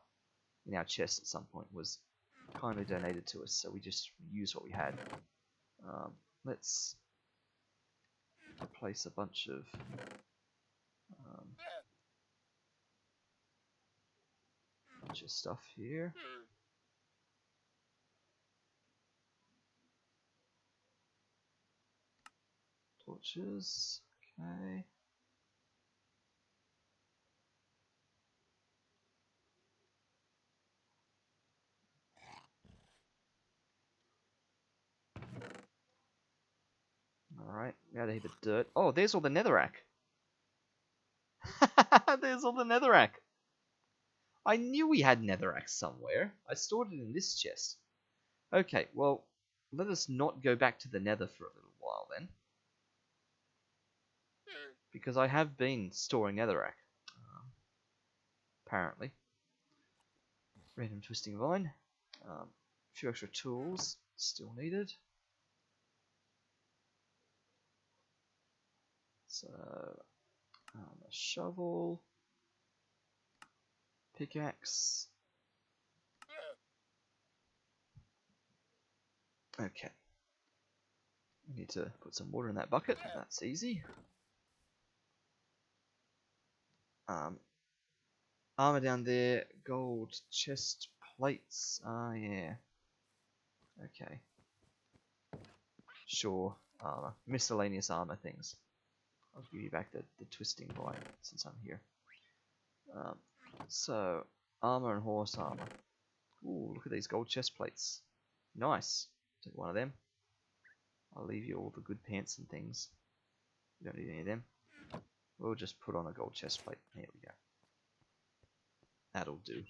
chest at some point. Was kindly donated to us, so we just used what we had. Let's replace a bunch of stuff here. Torches. Okay. Alright, we had a heap of dirt. Oh, there's all the netherrack. There's all the netherrack. I knew we had netherrack somewhere. I stored it in this chest. Okay, well, let us not go back to the nether for a little while then. Because I have been storing netherrack. Apparently. Random twisting vine. A few extra tools still needed. So, a shovel. Pickaxe. Okay. We need to put some water in that bucket. That's easy. Armor down there. Gold chest plates. Ah, yeah. Okay. Sure. Armor. Miscellaneous armor things. I'll give you back the twisting vine since I'm here. So, armor and horse armor. Ooh, look at these gold chest plates. Nice. Take one of them. I'll leave you all the good pants and things. You don't need any of them. We'll just put on a gold chest plate. Here we go. That'll do.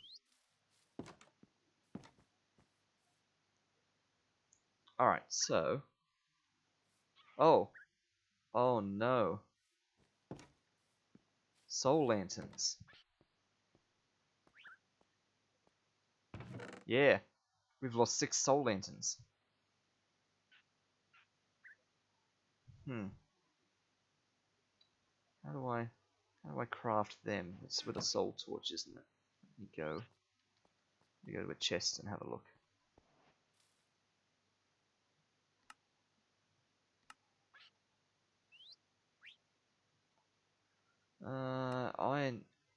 Alright, so... Oh. Oh no. Soul lanterns. Yeah. We've lost 6 soul lanterns. How do I craft them? It's with a soul torch, isn't it? Let me go. Let me go to a chest and have a look.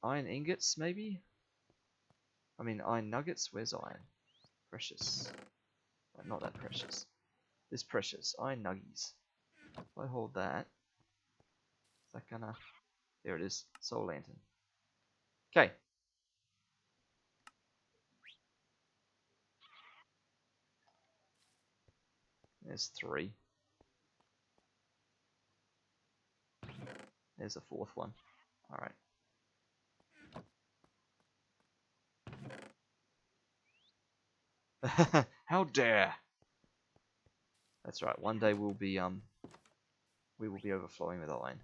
Iron ingots, maybe? I mean, iron nuggets? Where's iron? Precious. Not that precious. This precious. Iron nuggies. If I hold that, is that gonna... There it is. Soul lantern. Okay. There's 3. There's a 4th one. Alright. How dare! That's right. One day we will be overflowing with iron.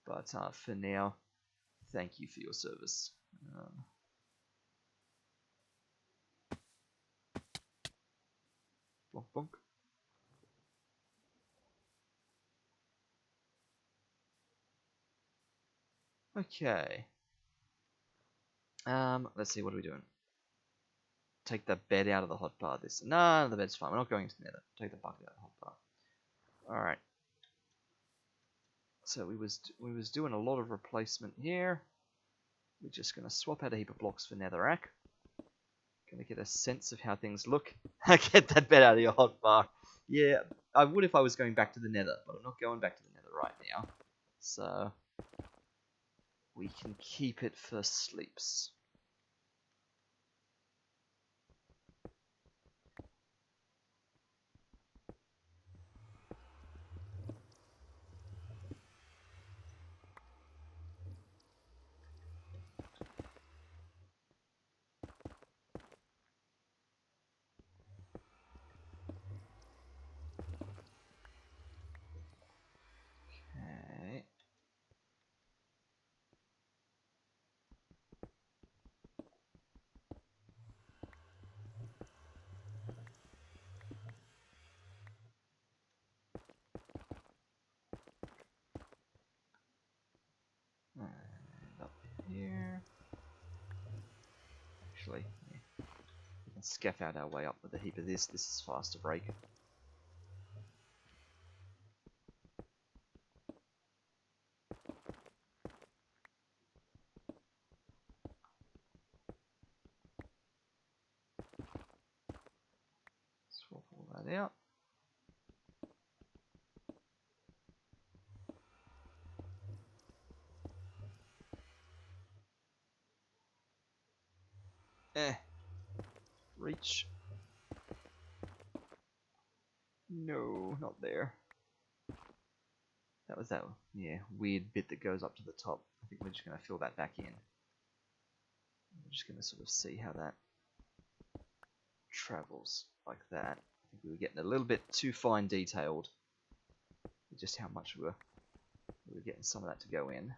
But for now, thank you for your service. Bonk bonk. Okay. Let's see. What are we doing? Take the bed out of the hot bar. No, the bed's fine. We're not going into the nether. Take the bucket out of the hot bar. All right. So we was doing a lot of replacement here. We're just gonna swap out a heap of blocks for netherrack. Gonna get a sense of how things look. Get that bed out of your hot bar. Yeah, I would if I was going back to the nether, but I'm not going back to the nether right now. So we can keep it for sleeps. Okay. And up here. Actually, yeah. We can scaff out our way up with a heap of this. This is fast to break. Swap all that out. Reach. No, not there. That was that, yeah, weird bit that goes up to the top. I think we're just going to fill that back in. We're just going to sort of see how that travels like that. I think we were getting a little bit too fine detailed with just how much we were getting some of that to go in.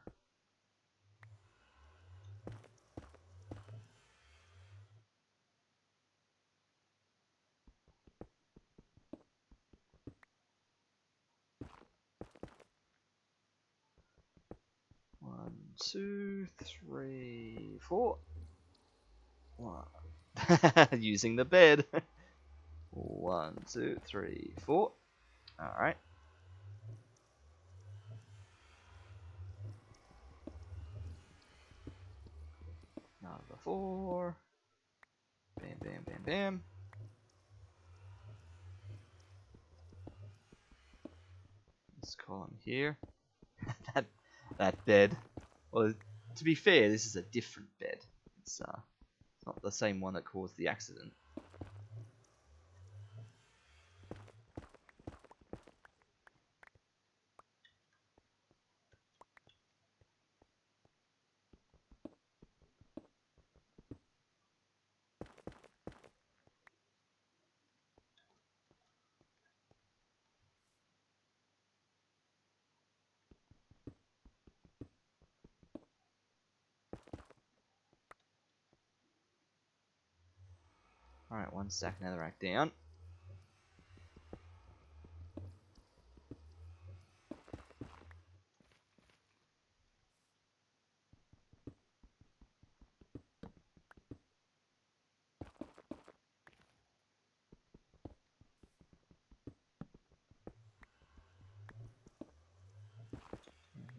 One, two, three, four. One. Using the bed. 1, 2, 3, 4. Alright. Number 4. Bam, bam, bam, bam. This column here. that bed. Well, to be fair, this is a different bed. It's not the same one that caused the accident. Alright, 1 stack netherrack down.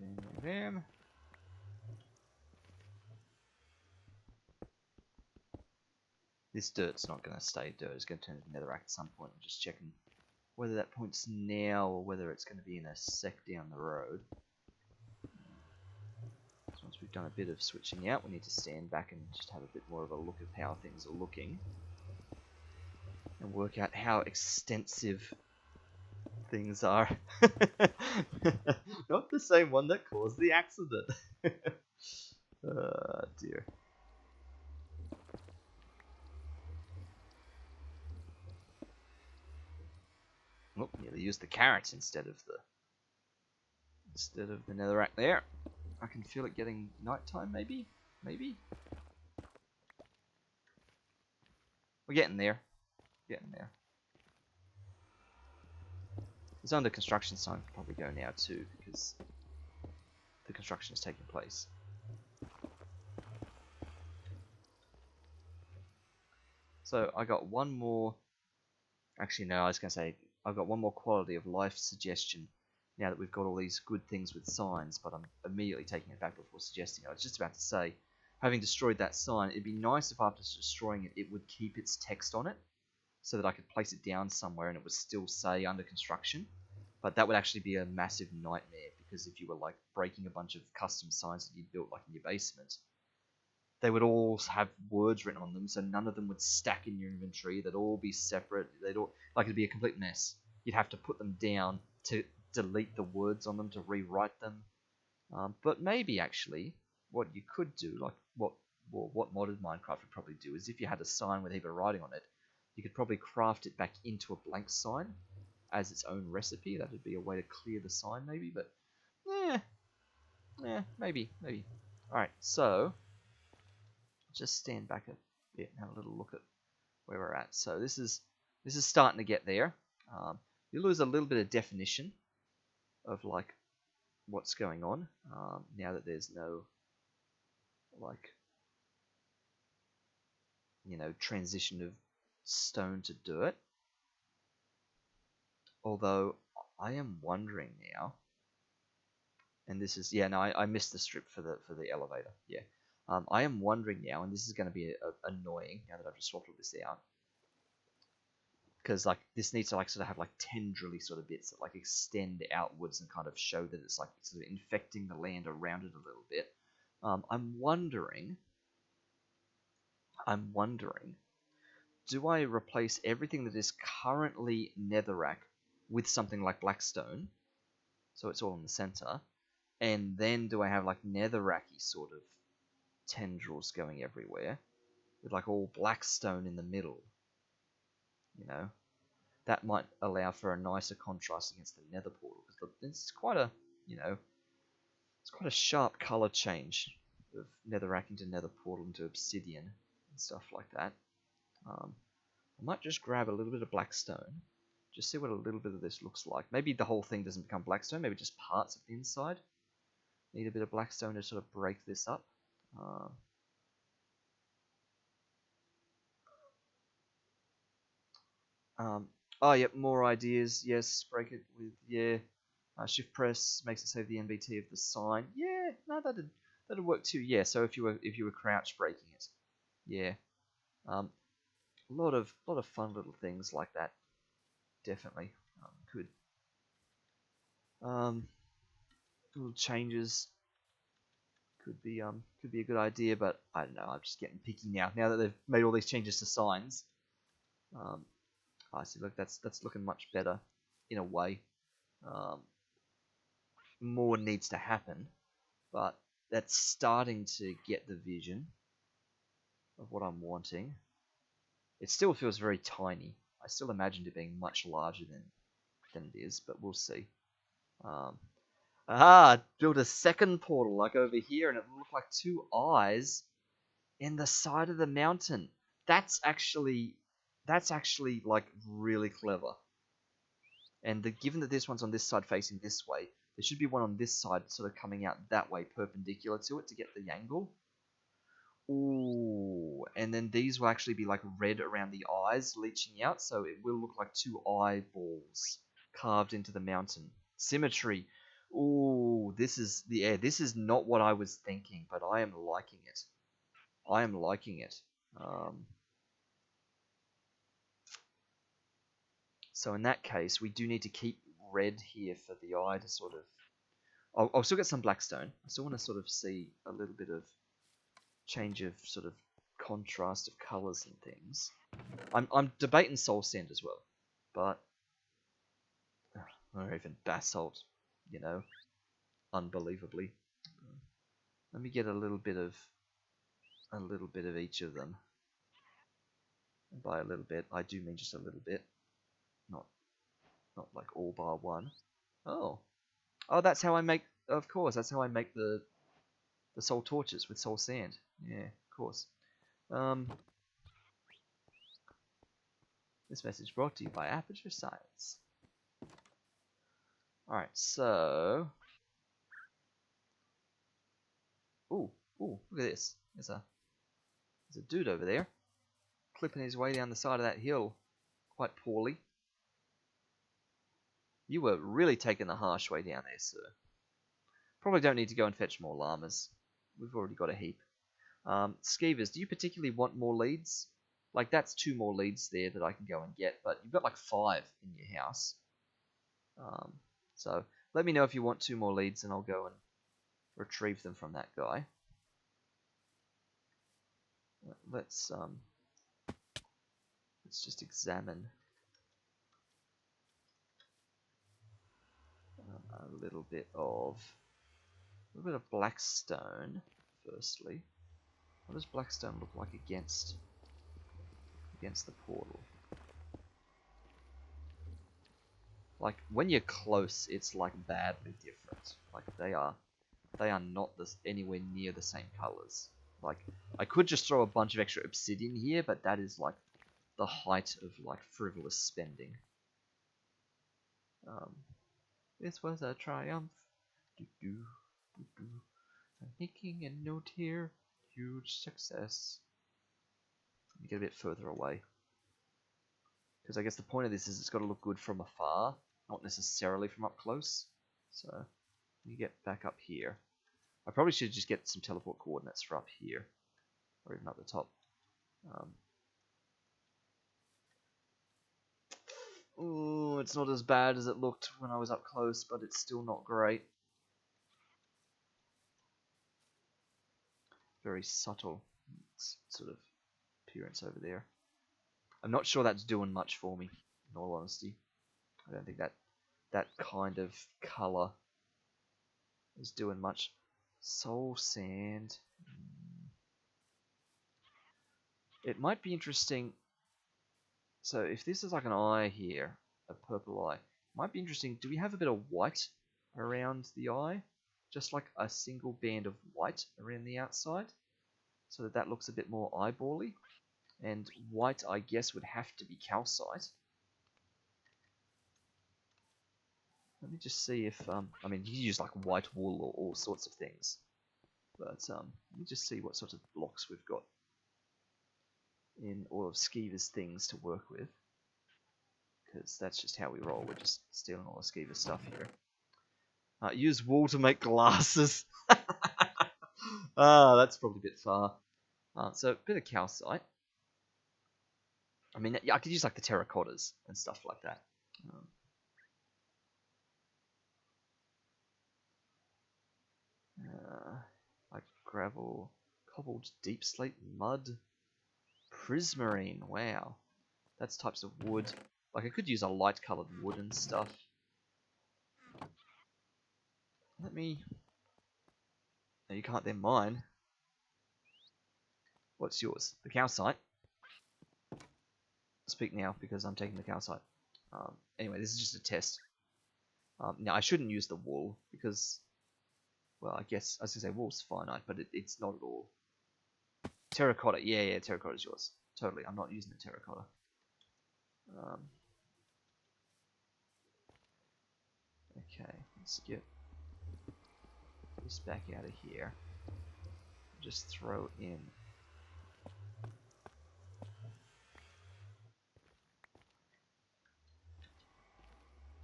Bam, bam, bam. This dirt's not going to stay dirt. It's going to turn into netherrack at some point. I'm just checking whether that point's now or whether it's going to be in a sec down the road. So once we've done a bit of switching out, we need to stand back and just have a bit more of a look at how things are looking. And work out how extensive things are. Not the same one that caused the accident. Oh dear. Oh, nearly used the carrot instead of the netherrack there. I can feel it getting nighttime, maybe? Maybe? We're getting there. Getting there. This under construction sign can probably go now too, because the construction is taking place. So I got one more. Actually, no, I was going to say I've got one more quality of life suggestion now that we've got all these good things with signs, but I'm immediately taking it back before suggesting it. I was just about to say, having destroyed that sign, it'd be nice if after destroying it, it would keep its text on it, so that I could place it down somewhere and it would still say under construction. But that would actually be a massive nightmare, because if you were like breaking a bunch of custom signs that you'd built like in your basement, they would all have words written on them, so none of them would stack in your inventory. They'd all be separate. They'd all, like, it'd be a complete mess. You'd have to put them down to delete the words on them, to rewrite them. But maybe actually, what you could do, like what modded Minecraft would probably do, is if you had a sign with a heap of writing on it, you could probably craft it back into a blank sign as its own recipe. That would be a way to clear the sign, maybe. But maybe. All right, so just stand back a bit and have a little look at where we're at. So this is starting to get there. You lose a little bit of definition of like what's going on now that there's no like transition of stone to dirt. Although I am wondering now, and this is I missed the strip for the elevator. Yeah. I am wondering now, and this is going to be annoying now that I've just swapped all this out, because like this needs to like sort of have like tendrily sort of bits that like extend outwards and kind of show that it's like sort of infecting the land around it a little bit. I'm wondering, do I replace everything that is currently netherrack with something like blackstone, so it's all in the center, and then do I have like netherracky sort of tendrils going everywhere with like all blackstone in the middle? that might allow for a nicer contrast against the nether portal. Because it's quite a, it's quite a sharp color change of netherrack into nether portal into obsidian and stuff like that. I might just grab a little bit of blackstone, just see what a little bit of this looks like. Maybe the whole thing doesn't become blackstone, maybe just parts of the inside. Need a bit of blackstone to sort of break this up. Oh, yep, more ideas. Yes, break it with, yeah. Shift press makes it save the NBT of the sign. Yeah, no, that'd work too. Yeah, so if you were crouch breaking it, yeah. A lot of fun little things like that. Definitely could. Little changes could be a good idea, but I don't know. I'm just getting picky now. Now that they've made all these changes to signs, I see. Look, that's looking much better in a way. More needs to happen, but that's starting to get the vision of what I'm wanting. It still feels very tiny. I still imagined it being much larger than it is, but we'll see. Build a second portal like over here, and it looked like two eyes in the side of the mountain. That's actually like really clever. And given that this one's on this side facing this way, there should be one on this side sort of coming out that way perpendicular to it to get the angle. Ooh, and then these will actually be like red around the eyes leaching out, so it will look like two eyeballs carved into the mountain. Symmetry. Ooh, this is not what I was thinking, but I am liking it. I am liking it. So in that case, we do need to keep red here for the eye to sort of... I'll still get some blackstone. I still want to sort of see a little bit of change of sort of contrast of colors and things. I'm debating soul sand as well, but or even basalt, unbelievably. Let me get a little bit of each of them. And by a little bit, I do mean just a little bit, not like all bar one. Oh, that's how I make. Of course, that's how I make the soul torches with soul sand. Yeah, of course. This message brought to you by Aperture Science. Alright, so... Ooh, look at this. There's a dude over there, clipping his way down the side of that hill quite poorly. You were really taking the harsh way down there, sir. Probably don't need to go and fetch more llamas. We've already got a heap. Skeevers, do you particularly want more leads? Like, that's 2 more leads there that I can go and get, but you've got like 5 in your house. So, let me know if you want 2 more leads and I'll go and retrieve them from that guy. Let's just examine a little bit of blackstone firstly. What does blackstone look like against the portal? Like when you're close, it's like badly different. Like they are not anywhere near the same colors. Like I could just throw a bunch of extra obsidian here, but that is like the height of like frivolous spending. This was a triumph. I'm making a note here. Huge success. Let me get a bit further away. Because I guess the point of this is it's got to look good from afar, not necessarily from up close. So, you get back up here. I probably should just get some teleport coordinates for up here. Or even up the top. Ooh, it's not as bad as it looked when I was up close, but it's still not great. Very subtle sort of appearance over there. I'm not sure that's doing much for me, in all honesty. I don't think that kind of colour is doing much. Soul sand. It might be interesting So if this is like an eye here, a purple eye, might be interesting. Do we have a bit of white around the eye? Just like a single band of white around the outside, so that that looks a bit more eyebally. And white, I guess, would have to be calcite. Let me just see if, I mean, you can use like white wool or all sorts of things. But let me just see what sort of blocks we've got in all of Skeever's things to work with. Because that's just how we roll. We're just stealing all of Skeever's stuff here. Use wool to make glasses. That's probably a bit far. So a bit of calcite. I mean, yeah, I could use like the terracottas and stuff like that. Like gravel, cobbled deep slate, mud, prismarine. Wow, that's types of wood. Like I could use a light colored wood and stuff. Let me. No, you can't. They're mine. What's yours? The calcite. Speak now because I'm taking the calcite. Anyway, this is just a test. Now I shouldn't use the wool because, well, I guess I was gonna say wool's finite, but it's not at all. Terracotta, yeah, terracotta is yours. Totally, I'm not using the terracotta. Okay, let's get this back out of here. Just throw in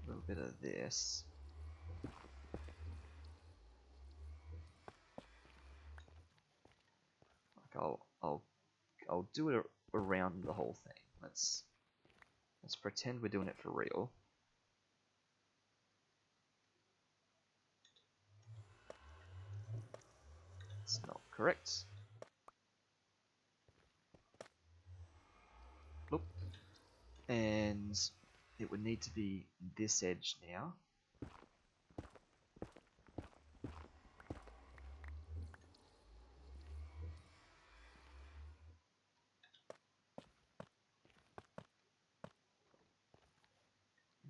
a little bit of this. Like I'll do it around the whole thing. Let's pretend we're doing it for real. It's not correct. Look. And it would need to be this edge now.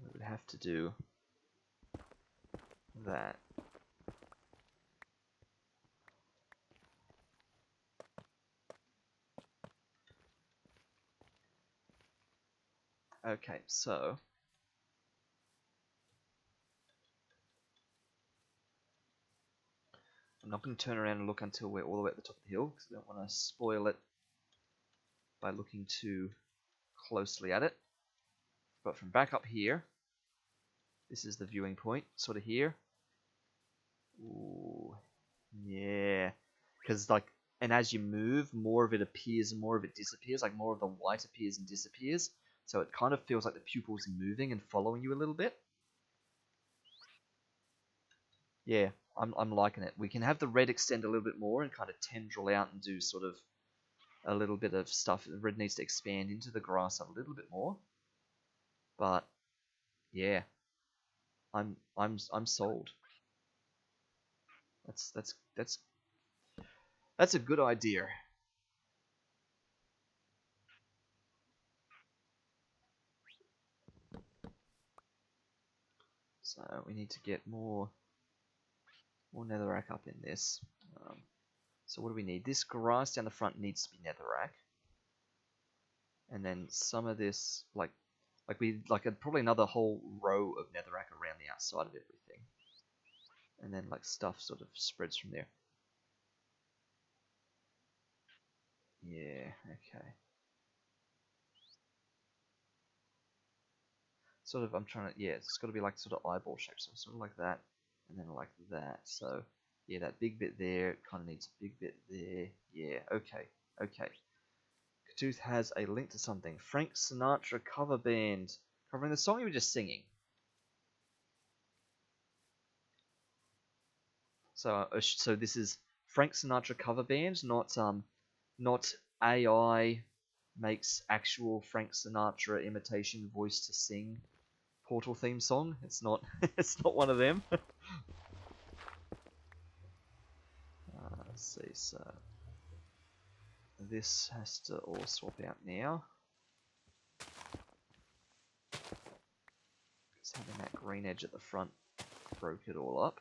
We would have to do that. Okay, so I'm not going to turn around and look until we're all the way at the top of the hill because I don't want to spoil it by looking too closely at it. But from back up here, this is the viewing point, sort of here. Ooh, yeah. Because like, and as you move, more of it appears and more of it disappears. Like more of the white appears and disappears. So it kind of feels like the pupil's moving and following you a little bit. Yeah, I'm liking it. We can have the red extend a little bit more and kind of tendril out and do sort of a little bit of stuff. The red needs to expand into the grass a little bit more. But yeah, I'm sold. That's a good idea. So we need to get more netherrack up in this. So what do we need? This grass down the front needs to be netherrack, and then some of this probably another whole row of netherrack around the outside of everything, and then like stuff sort of spreads from there. Yeah, okay. Sort of, I'm trying to, yeah, it's got to be like sort of eyeball shape, so sort of like that, and then like that. So yeah, that big bit there kind of needs a big bit there. Yeah, okay, okay. Tooth has a link to something. Frank Sinatra cover band covering the song you were just singing. So this is Frank Sinatra cover band, not AI makes actual Frank Sinatra imitation voice to sing Portal theme song. It's not. It's not one of them. Let's see. So this has to all swap out now. green edge at the front broke it all up.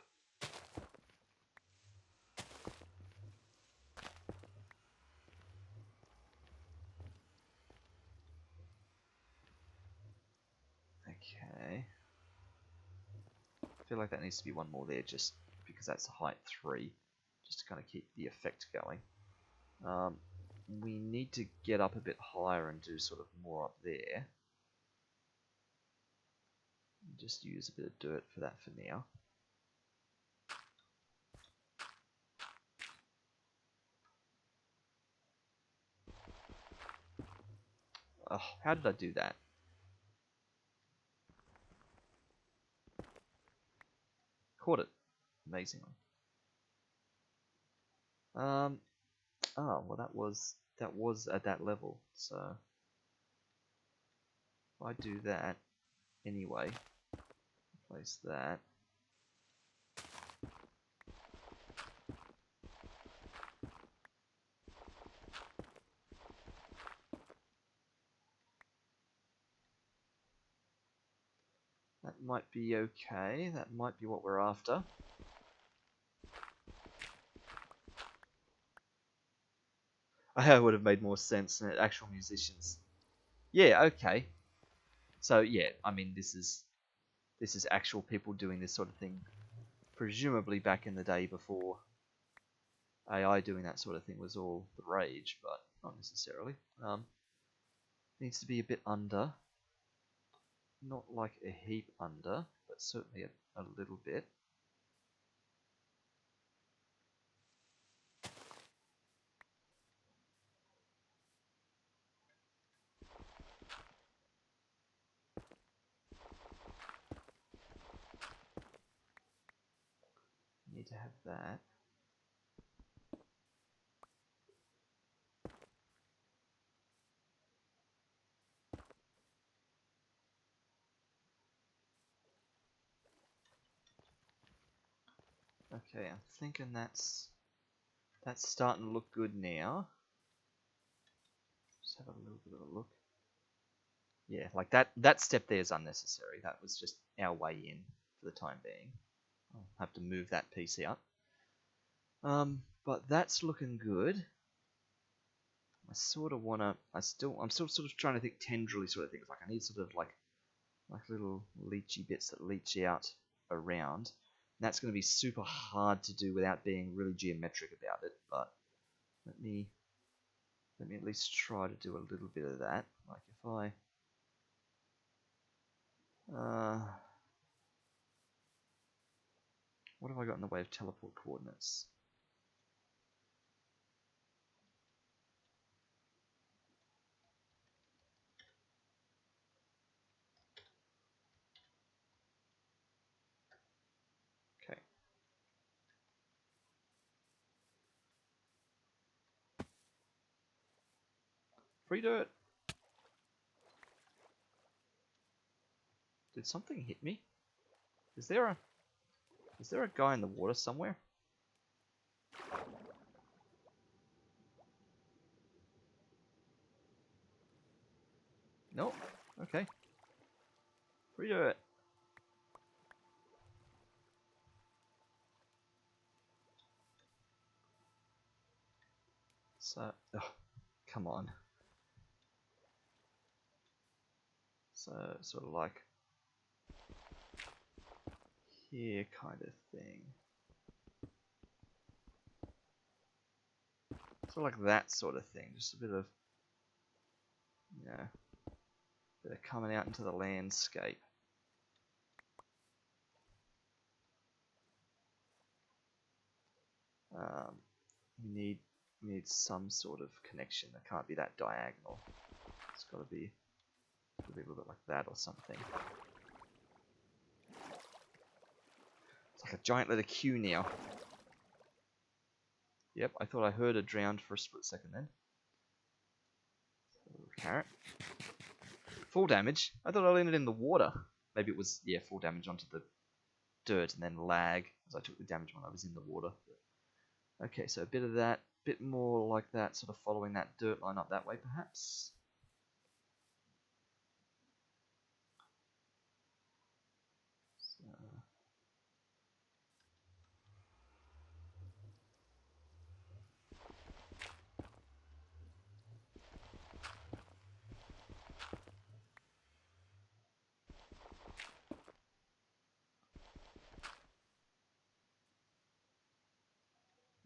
Okay. I feel like that needs to be one more there just because that's height 3, just to kind of keep the effect going. We need to get up a bit higher and do sort of more up there. Just use a bit of dirt for that for now. Oh, how did I do that? Caught it. Amazingly. Oh, well that was at that level, so if I do that anyway, place that. That might be okay, that might be what we're after. I would have made more sense than actual musicians. Yeah, okay. So yeah, I mean this is actual people doing this sort of thing, presumably back in the day before AI doing that sort of thing was all the rage, but not necessarily. Needs to be a bit under, not like a heap under, but certainly a little bit. Need to have that. Okay, I'm thinking that's starting to look good now. Just have a little bit of a look. Yeah, like that step there is unnecessary. That was just our way in for the time being. I'll have to move that piece out. But that's looking good. I sort of wanna. I'm still sort of trying to think tendrily sort of things. Like I need sort of like little leechy bits that leach out around. And that's going to be super hard to do without being really geometric about it. But let me at least try to do a little bit of that. Like if I what have I got in the way of teleport coordinates? Okay. Free dirt. Did something hit me? Is there a guy in the water somewhere? Nope. Okay. Free dirt. So, oh, come on. So, sort of like here kind of thing. Sort of like that sort of thing. Just a bit of, bit of coming out into the landscape. We need some sort of connection. It can't be that diagonal. It's got to be a little bit like that or something. It's like a giant letter Q now. Yep, I thought I heard a drowned for a split second then. Carrot. Full damage? I thought I landed in the water. Maybe it was, yeah, full damage onto the dirt and then lag as I took the damage when I was in the water. Okay, so a bit of that, bit more like that, sort of following that dirt line up that way perhaps.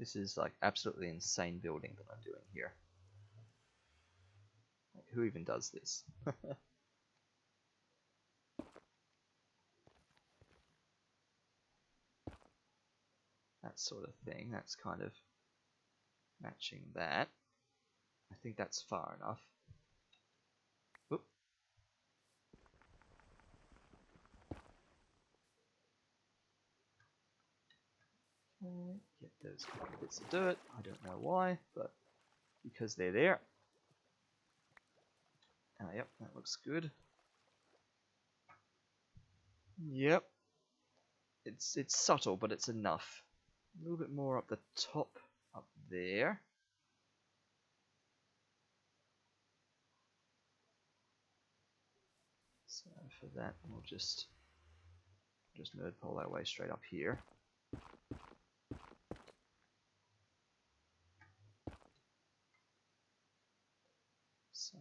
This is like absolutely insane building that I'm doing here. Like, who even does this? That sort of thing. That's kind of matching that. I think that's far enough. Oop. Okay, get those couple of bits of dirt. I don't know why, but because they're there. Yep, that looks good. Yep. It's subtle, but it's enough. A little bit more up the top, up there. So for that, we'll just nerd pole our way straight up here. So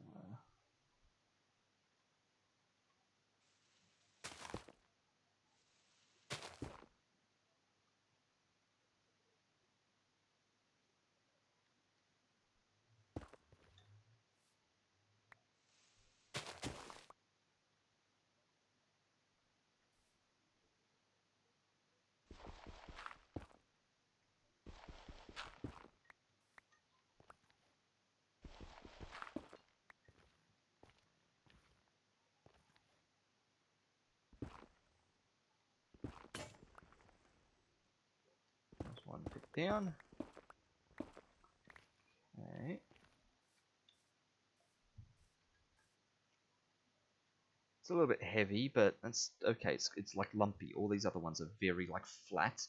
there's one bit down. Okay. It's a little bit heavy, but that's okay. It's like lumpy. All these other ones are very like flat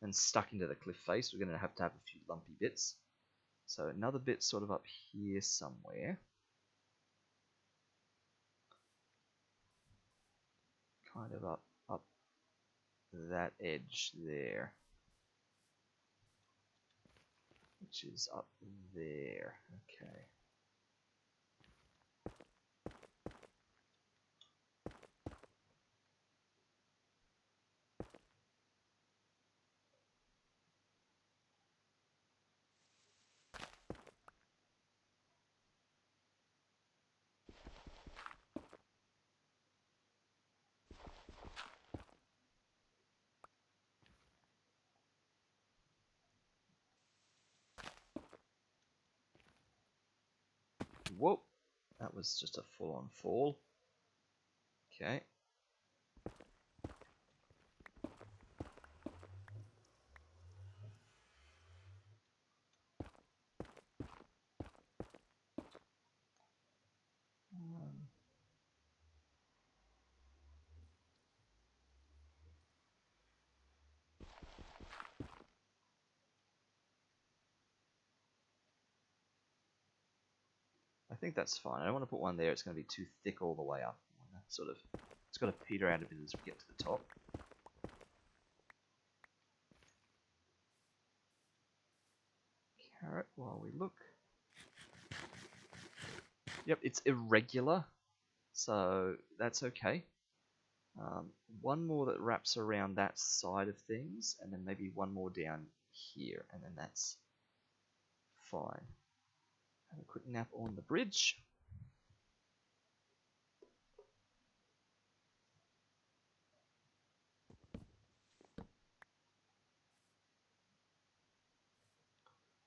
and stuck into the cliff face. We're going to have a few lumpy bits. So another bit sort of up here somewhere. Kind of up that edge there. Which is up there. Okay. Whoa, that was just a full-on fall. Okay. I think that's fine. I don't want to put one there. It's going to be too thick all the way up. Sort of, it's got to peter out a bit as we get to the top. Carrot while we look. Yep, it's irregular, so that's okay. One more that wraps around that side of things, and then maybe one more down here, and then that's fine. Have a quick nap on the bridge.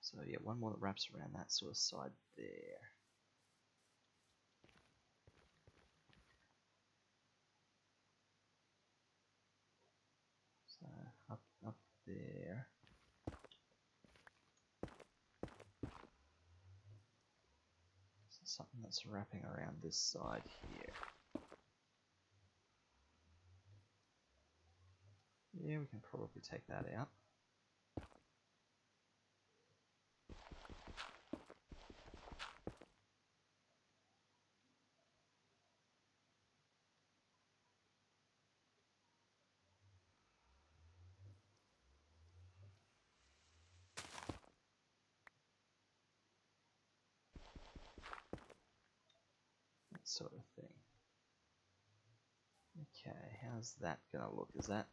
So yeah, one more that wraps around that sort of side there. So up there. So something that's wrapping around this side here. Yeah, we can probably take that out. That sort of thing. Okay, how's that gonna look? Is that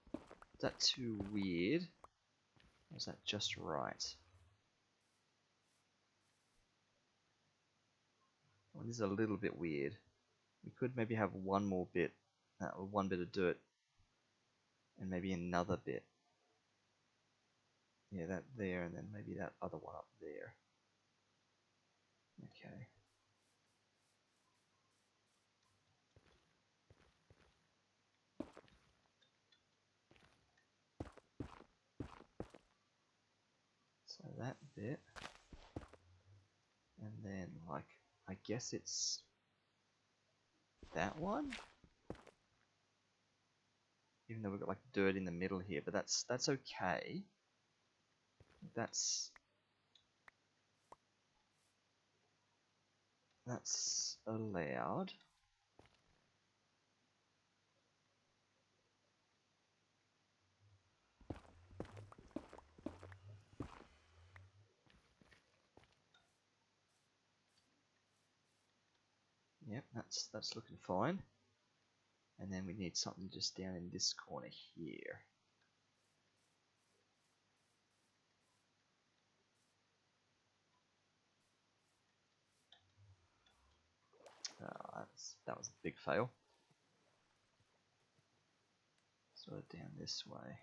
too weird? Or is that just right? Well, this is a little bit weird. We could maybe have one more bit, one bit of dirt, and maybe another bit. Yeah, that there, and then maybe that other one up there. Okay. So that bit, and then like, I guess it's that one? Even though we've got like dirt in the middle here, but that's okay. That's allowed. Yep, that's looking fine. And then we need something just down in this corner here. That was a big fail. Sort of down this way.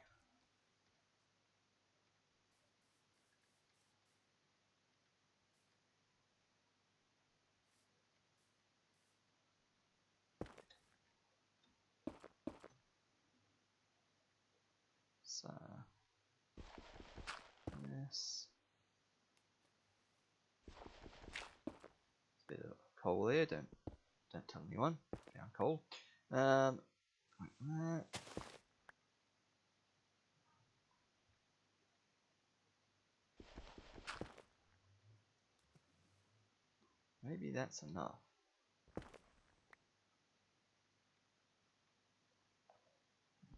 So this. Bit of coal there. Don't tell anyone. Found coal. Like that. Maybe that's enough.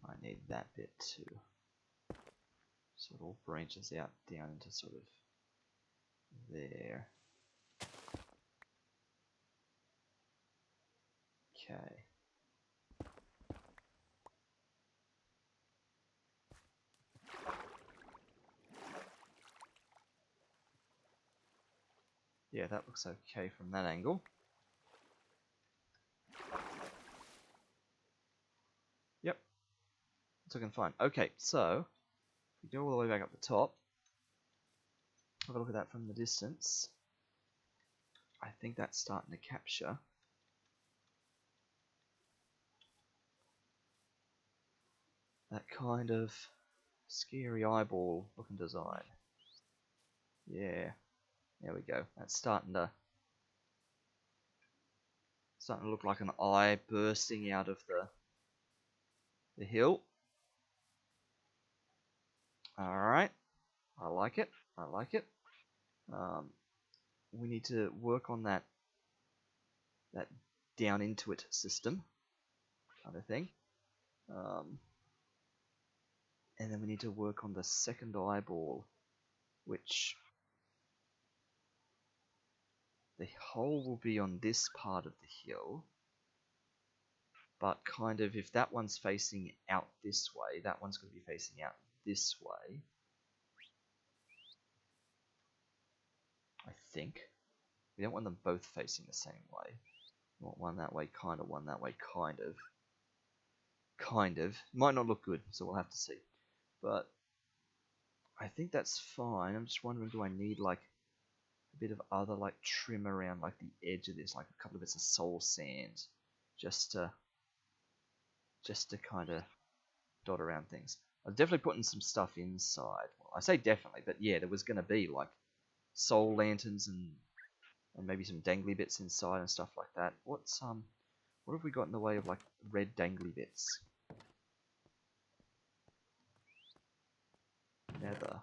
I need that bit too. So it all branches out down into sort of there. Okay. Yeah, that looks okay from that angle. Yep. It's looking fine. Okay, so if we go all the way back up the top, have a look at that from the distance. I think that's starting to capture. That kind of scary eyeball looking design. Yeah. There we go. That's starting to look like an eye bursting out of the hill. Alright. I like it. I like it. We need to work on that down into it system kind of thing. And then we need to work on the second eyeball, which the hole will be on this part of the hill, but kind of if that one's facing out this way, that one's going to be facing out this way. I think. We don't want them both facing the same way. We want one that way, kind of, one that way, kind of. Kind of. Might not look good, so we'll have to see. But I think that's fine. I'm just wondering, do I need like a bit of other like trim around like the edge of this, like a couple of bits of soul sand, just to kind of dot around things. I was definitely putting some stuff inside. Well, I say definitely, but yeah, there was going to be like soul lanterns and maybe some dangly bits inside and stuff like that. What have we got in the way of like red dangly bits? Nether.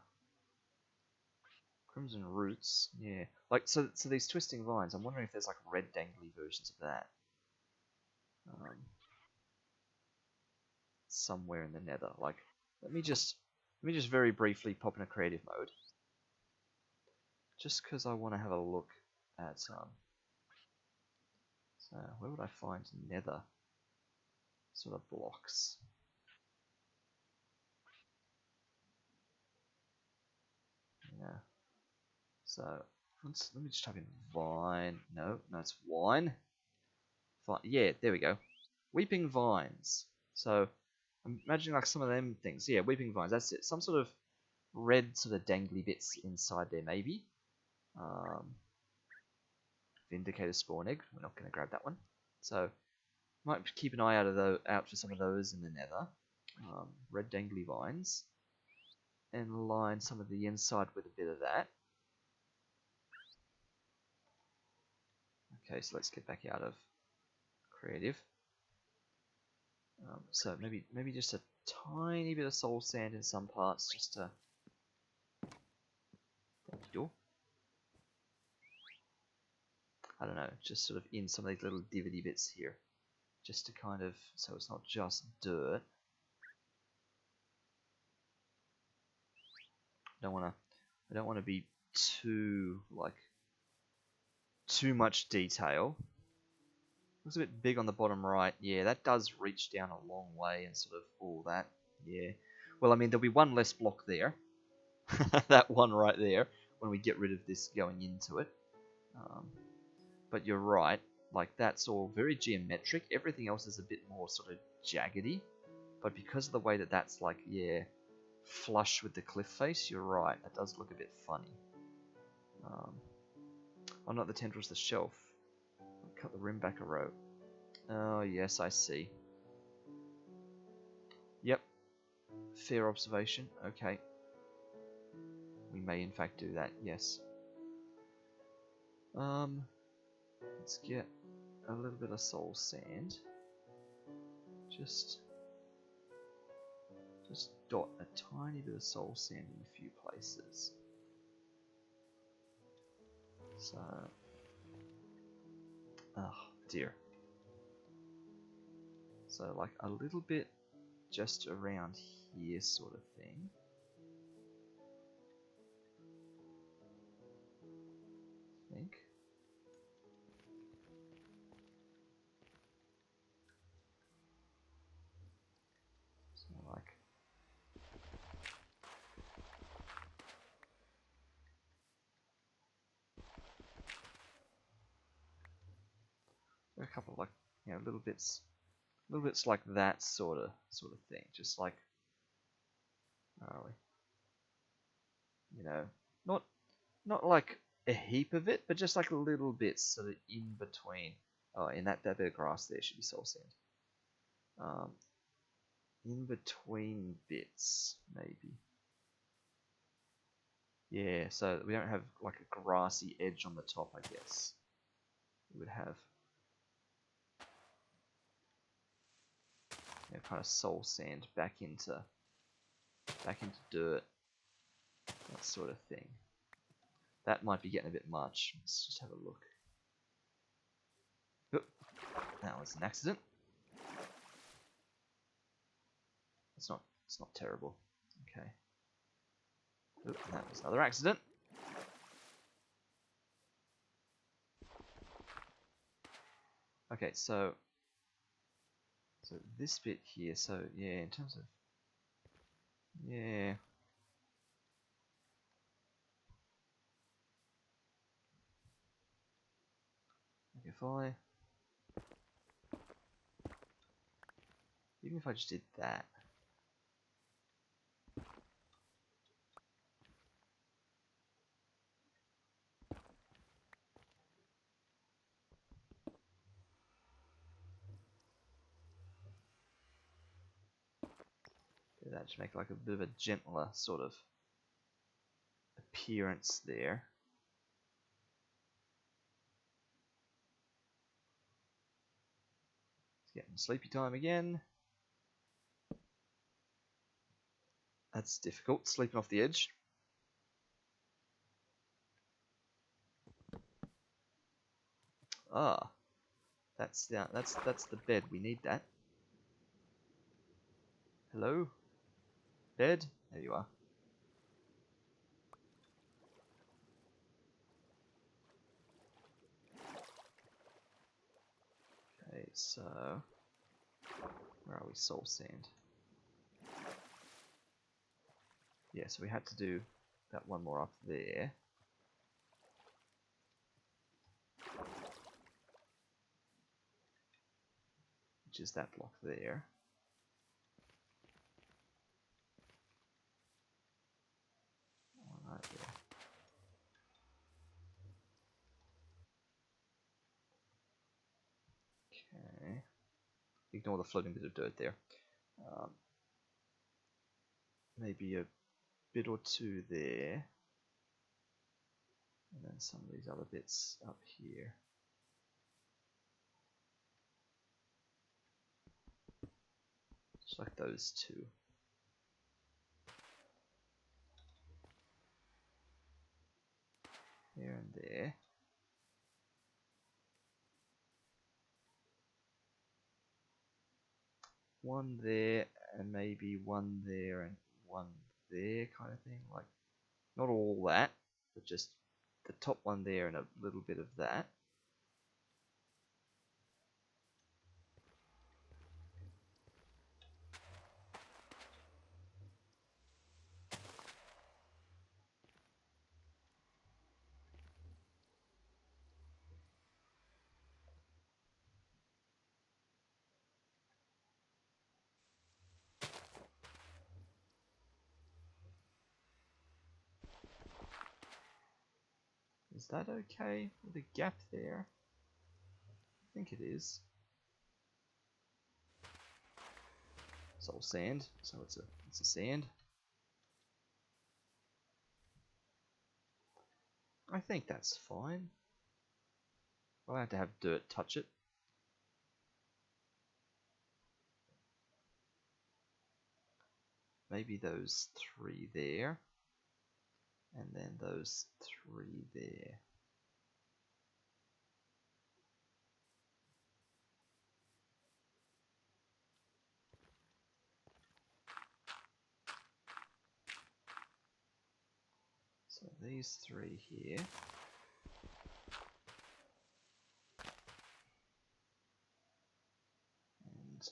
Crimson roots, yeah. Like so these twisting vines, I'm wondering if there's like red dangly versions of that. Somewhere in the nether. Like let me just very briefly pop in a creative mode. Just because I want to have a look at so where would I find nether sort of blocks? Yeah. So if Let me just type in vine. No, it's wine. Yeah, there we go. Weeping vines. So I'm imagining like some of them things. Yeah, weeping vines. That's it. Some sort of red sort of dangly bits inside there, maybe. Vindicator spawn egg. We're not going to grab that one. So might keep an eye out for some of those in the nether. Red dangly vines. And line some of the inside with a bit of that. Okay, so let's get back out of creative. So maybe just a tiny bit of soul sand in some parts, just to. Thank you. I don't know, just sort of in some of these little divvy bits here, just to kind of, so it's not just dirt. I don't wanna be too too much detail. Looks a bit big on the bottom right. Yeah, that does reach down a long way and sort of all that. Yeah. Well, I mean, there'll be one less block there. That one right there, when we get rid of this going into it. But you're right, like that's all very geometric. Everything else is a bit more sort of jaggedy. But because of the way that that's like, yeah, flush with the cliff face, you're right, that does look a bit funny. Oh, not the tendrils, the shelf. I'll cut the rim back a row. Oh, yes, I see. Yep. Fair observation. Okay. We may in fact do that, yes. Let's get a little bit of soul sand. Just dot a tiny bit of soul sand in a few places. So, oh dear. So like a little bit just around here sort of thing. I think. So like a couple of like, you know, little bits like that sort of thing. Just like, where are we? You know, not like a heap of it, but just like little bits sort of in between. Oh, in that bit of grass there should be soul sand. In between bits, maybe. Yeah, so we don't have like a grassy edge on the top, I guess. We would have, you know, kind of soul sand back into dirt, that sort of thing. That might be getting a bit much. Let's just have a look. Oh, that was an accident. It's not terrible. Okay. Oh, that was another accident. Okay, so this bit here, so yeah, in terms of, yeah. Okay, even if I just did that. Do that to make like a bit of a gentler sort of appearance there. It's getting sleepy time again. That's difficult, sleeping off the edge. Ah, that's the bed. We need that. Hello, bed. There you are. Okay, so where are we? Soul sand. Yeah, so we had to do that one more up there. which is that block there. Right there. Okay. Ignore the floating bit of dirt there. Maybe a bit or two there. And then some of these other bits up here. Just like those two. There and there. One there, and maybe one there, and one there, kind of thing. Like, not all that, but just the top one there and a little bit of that. Is that okay with a gap there? I think it is. It's all sand, so it's a sand. I think that's fine. I'll have to have dirt touch it. Maybe those three there, and then those three there. So these three here. And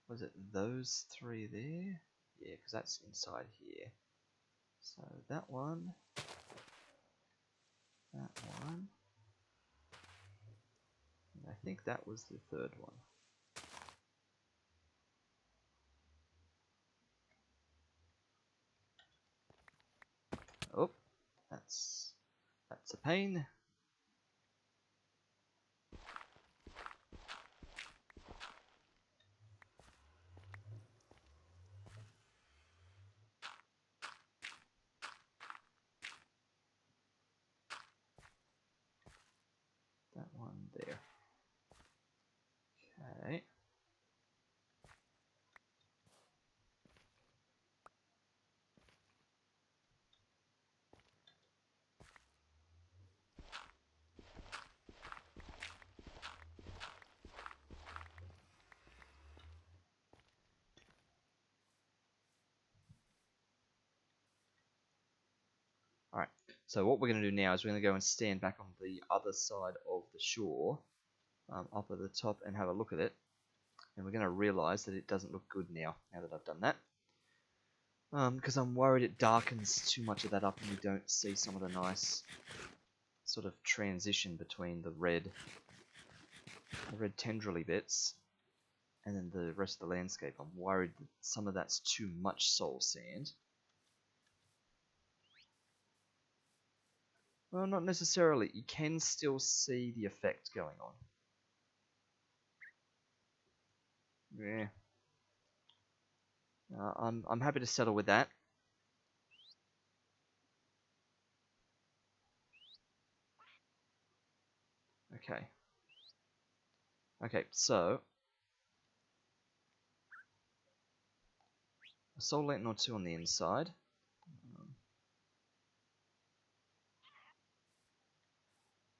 was it those three there? Yeah, because that's inside here. So that one, and I think that was the third one. Oh, that's a pain. That one there. Okay. Alright, so what we're going to do now is we're going to go and stand back on the other side of the shore, up at the top, and have a look at it. And we're going to realize that it doesn't look good now that I've done that. Because I'm worried it darkens too much of that up and we don't see some of the nice sort of transition between the red tendrily bits and then the rest of the landscape. I'm worried that some of that's too much soul sand. Well, not necessarily. You can still see the effect going on. Yeah. I'm happy to settle with that. Okay. Okay, so a soul lantern or two on the inside.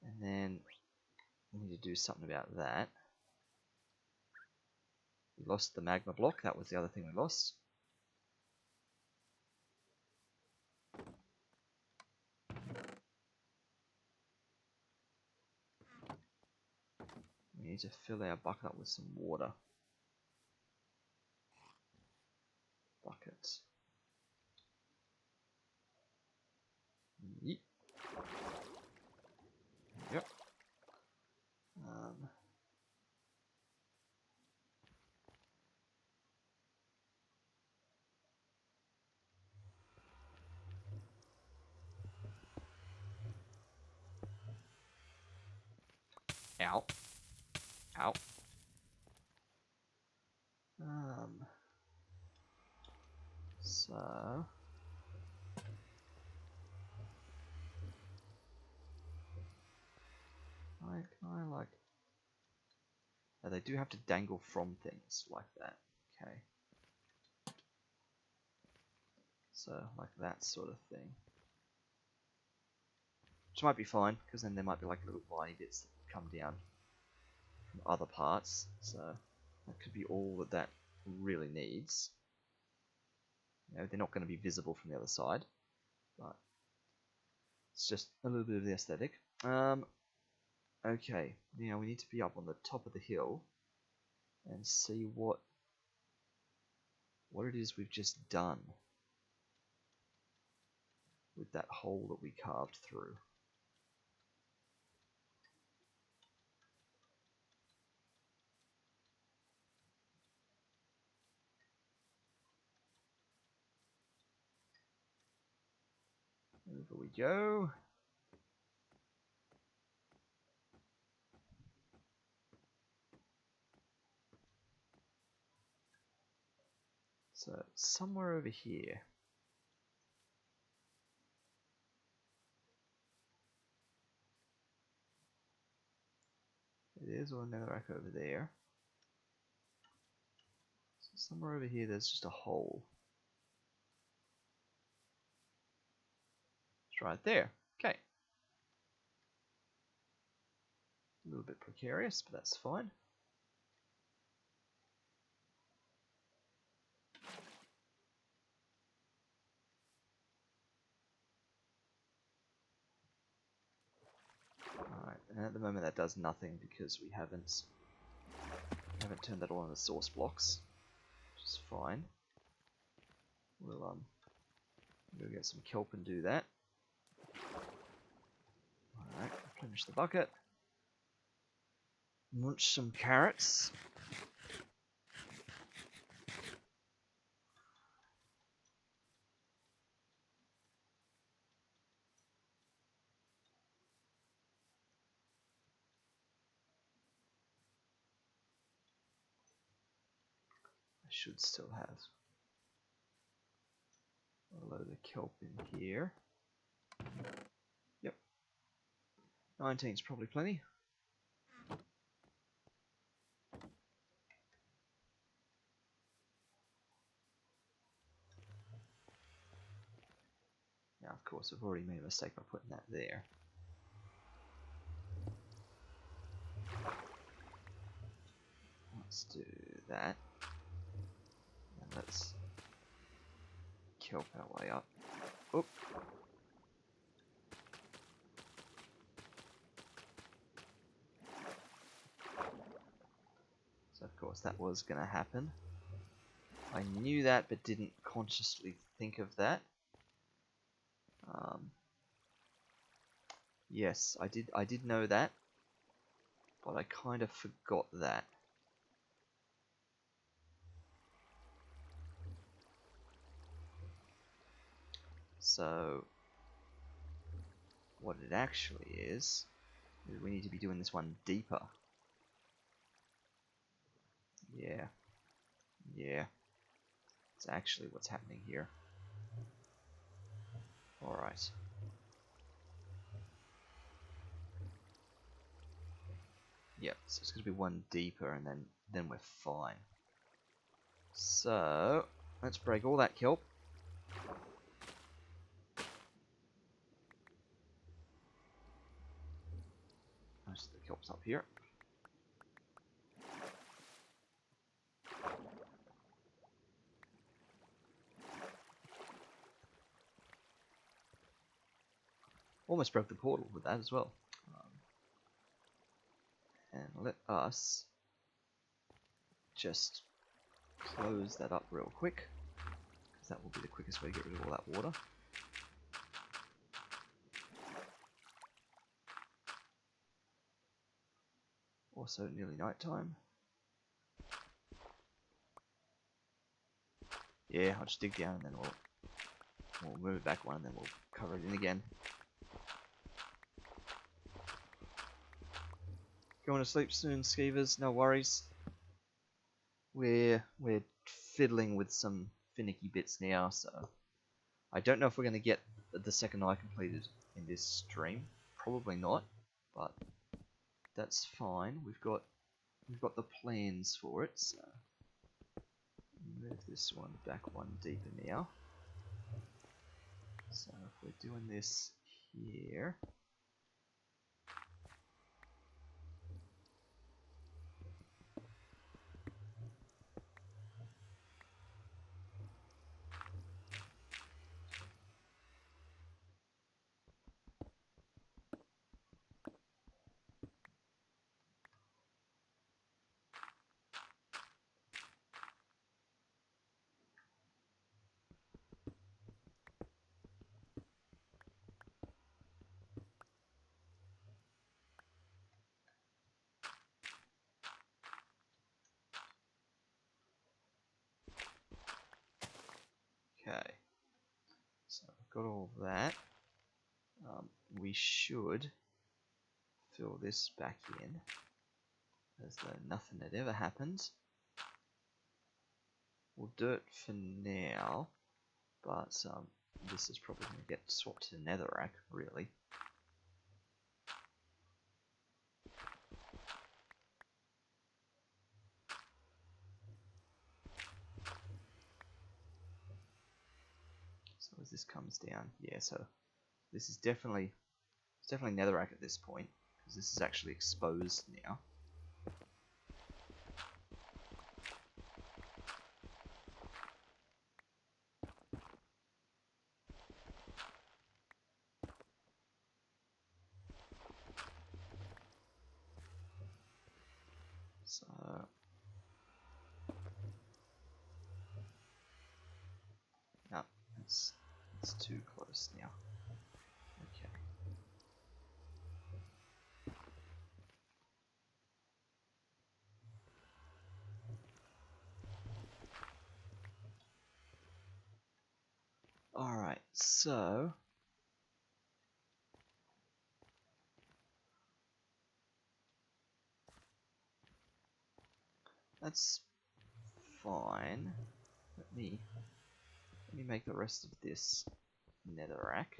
And then we need to do something about that. We lost the magma block. That was the other thing we lost. We need to fill our bucket up with some water. Bucket. Yeet. Yep. Ow. Ow. So... Can I like... Oh, they do have to dangle from things like that. Okay. So, like that sort of thing. Which might be fine, because then there might be like little viney bits that come down from other parts. So, that could be all that that really needs. You know, they're not going to be visible from the other side, but it's just a little bit of the aesthetic. Okay, now we need to be up on the top of the hill and see what it is we've just done with that hole that we carved through. Over we go. So, somewhere over here. It is, or netherrack over there. So somewhere over here there's just a hole. It's right there. Okay. A little bit precarious, but that's fine. Alright, and at the moment that does nothing because we haven't turned that all into source blocks, which is fine. We'll go get some kelp and do that. Alright, replenish the bucket. Munch some carrots. I should still have a load of kelp in here. Yep. 19 is probably plenty. Now, of course, I've already made a mistake by putting that there. Let's do that. And let's kelp our way up. Oop. So of course that was going to happen. I knew that but didn't consciously think of that. Yes, I did know that, but I kind of forgot that. So what it actually is we need to be doing this one deeper. Yeah. It's actually what's happening here. Alright. Yep, so it's going to be one deeper and then we're fine. So, let's break all that kelp. Most of the kelp's up here. Almost broke the portal with that as well. And let us just close that up real quick, because that will be the quickest way to get rid of all that water. Also nearly night time. Yeah, I'll just dig down and then we'll move it back one and then we'll cover it in again. Going to sleep soon, Skeevers, no worries. We're fiddling with some finicky bits now, so I don't know if we're going to get the second eye completed in this stream. Probably not, but that's fine. We've got the plans for it. So move this one back one deeper now. So if we're doing this here. Okay, so I've got all that. We should fill this back in as though nothing had ever happened. We'll do it for now, but this is probably going to get swapped to netherrack, really. So as this comes down, yeah, so this is definitely netherrack at this point, because this is actually exposed now. So no, it's too close now. Okay. Alright, so that's fine. Let me make the rest of this netherrack.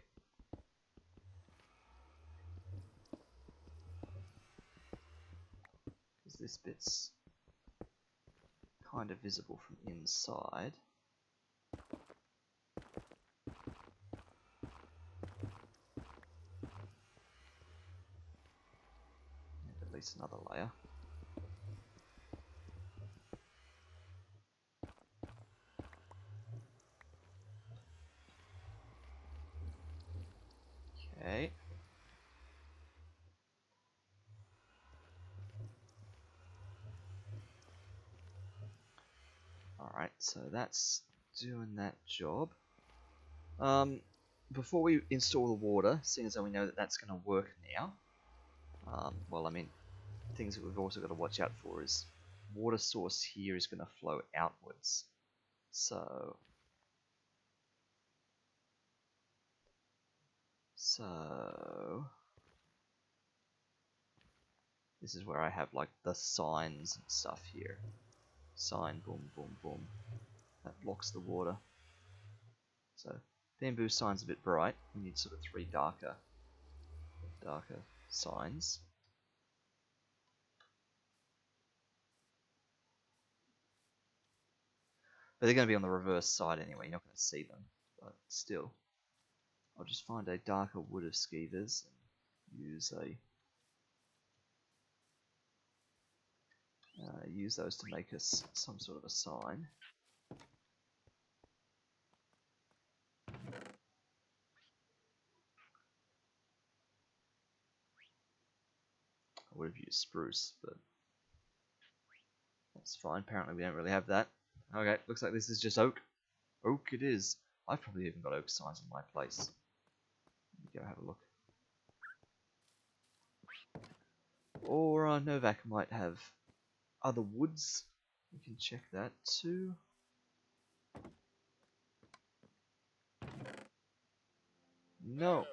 Because this bit's kind of visible from inside. And at least another layer. Okay. Alright, so that's doing that job. Before we install the water, seeing as though we know that that's going to work now, well, I mean, things that we've also got to watch out for is water source here is going to flow outwards. So this is where I have like the signs and stuff here. Sign, boom, boom, boom. That blocks the water. So bamboo sign's a bit bright. We need sort of three darker signs. But they're going to be on the reverse side anyway. You're not going to see them. But still, I'll just find a darker wood of skeevers and use those to make us some sort of a sign. I would have used spruce, but that's fine. Apparently we don't really have that. Okay, looks like this is just oak. Oak it is. I've probably even got oak signs in my place. Let me go have a look. Or Novak might have other woods. We can check that too. No.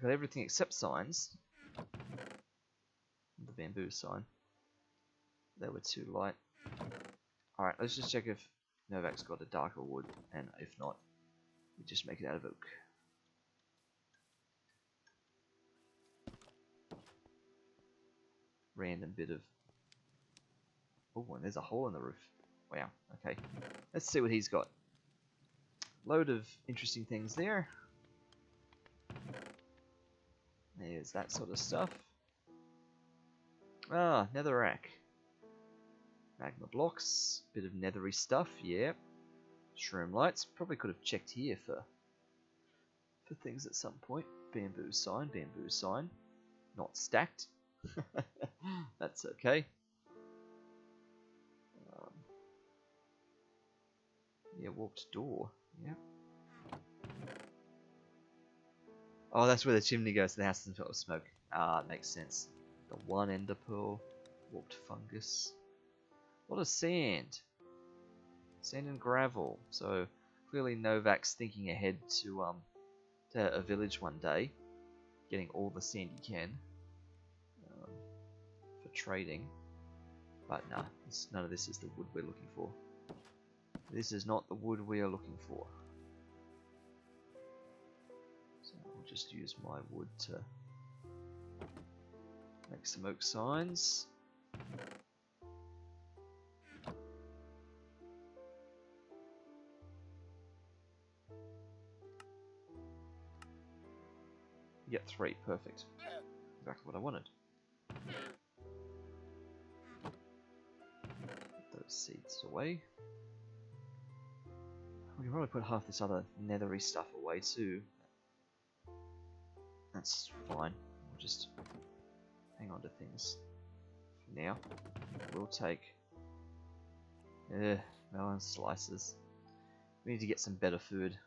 Got everything except signs. The bamboo sign. They were too light. Alright, let's just check if Novak's got a darker wood, and if not, we just make it out of oak. Random bit of... Oh, and there's a hole in the roof. Wow, okay. Let's see what he's got. Load of interesting things there. There's that sort of stuff. Ah, netherrack. Magma blocks. Bit of nethery stuff, yeah. Shroom lights. Probably could have checked here for things at some point. Bamboo sign, bamboo sign. Not stacked. That's okay. Yeah, warped door. Yeah. Oh, that's where the chimney goes. The house doesn't fill with smoke. Ah, it makes sense. The one ender pearl. Warped fungus. A lot of sand. Sand and gravel. So clearly Novak's thinking ahead to a village one day, getting all the sand he can for trading. But nah, none of this is the wood we're looking for. This is not the wood we are looking for. So I'll just use my wood to make some oak signs. Yep, 3, perfect. Exactly what I wanted. Put those seeds away. We can probably put half this other nethery stuff away too. That's fine. We'll just hang on to things for now. We'll take melon slices. We need to get some better food.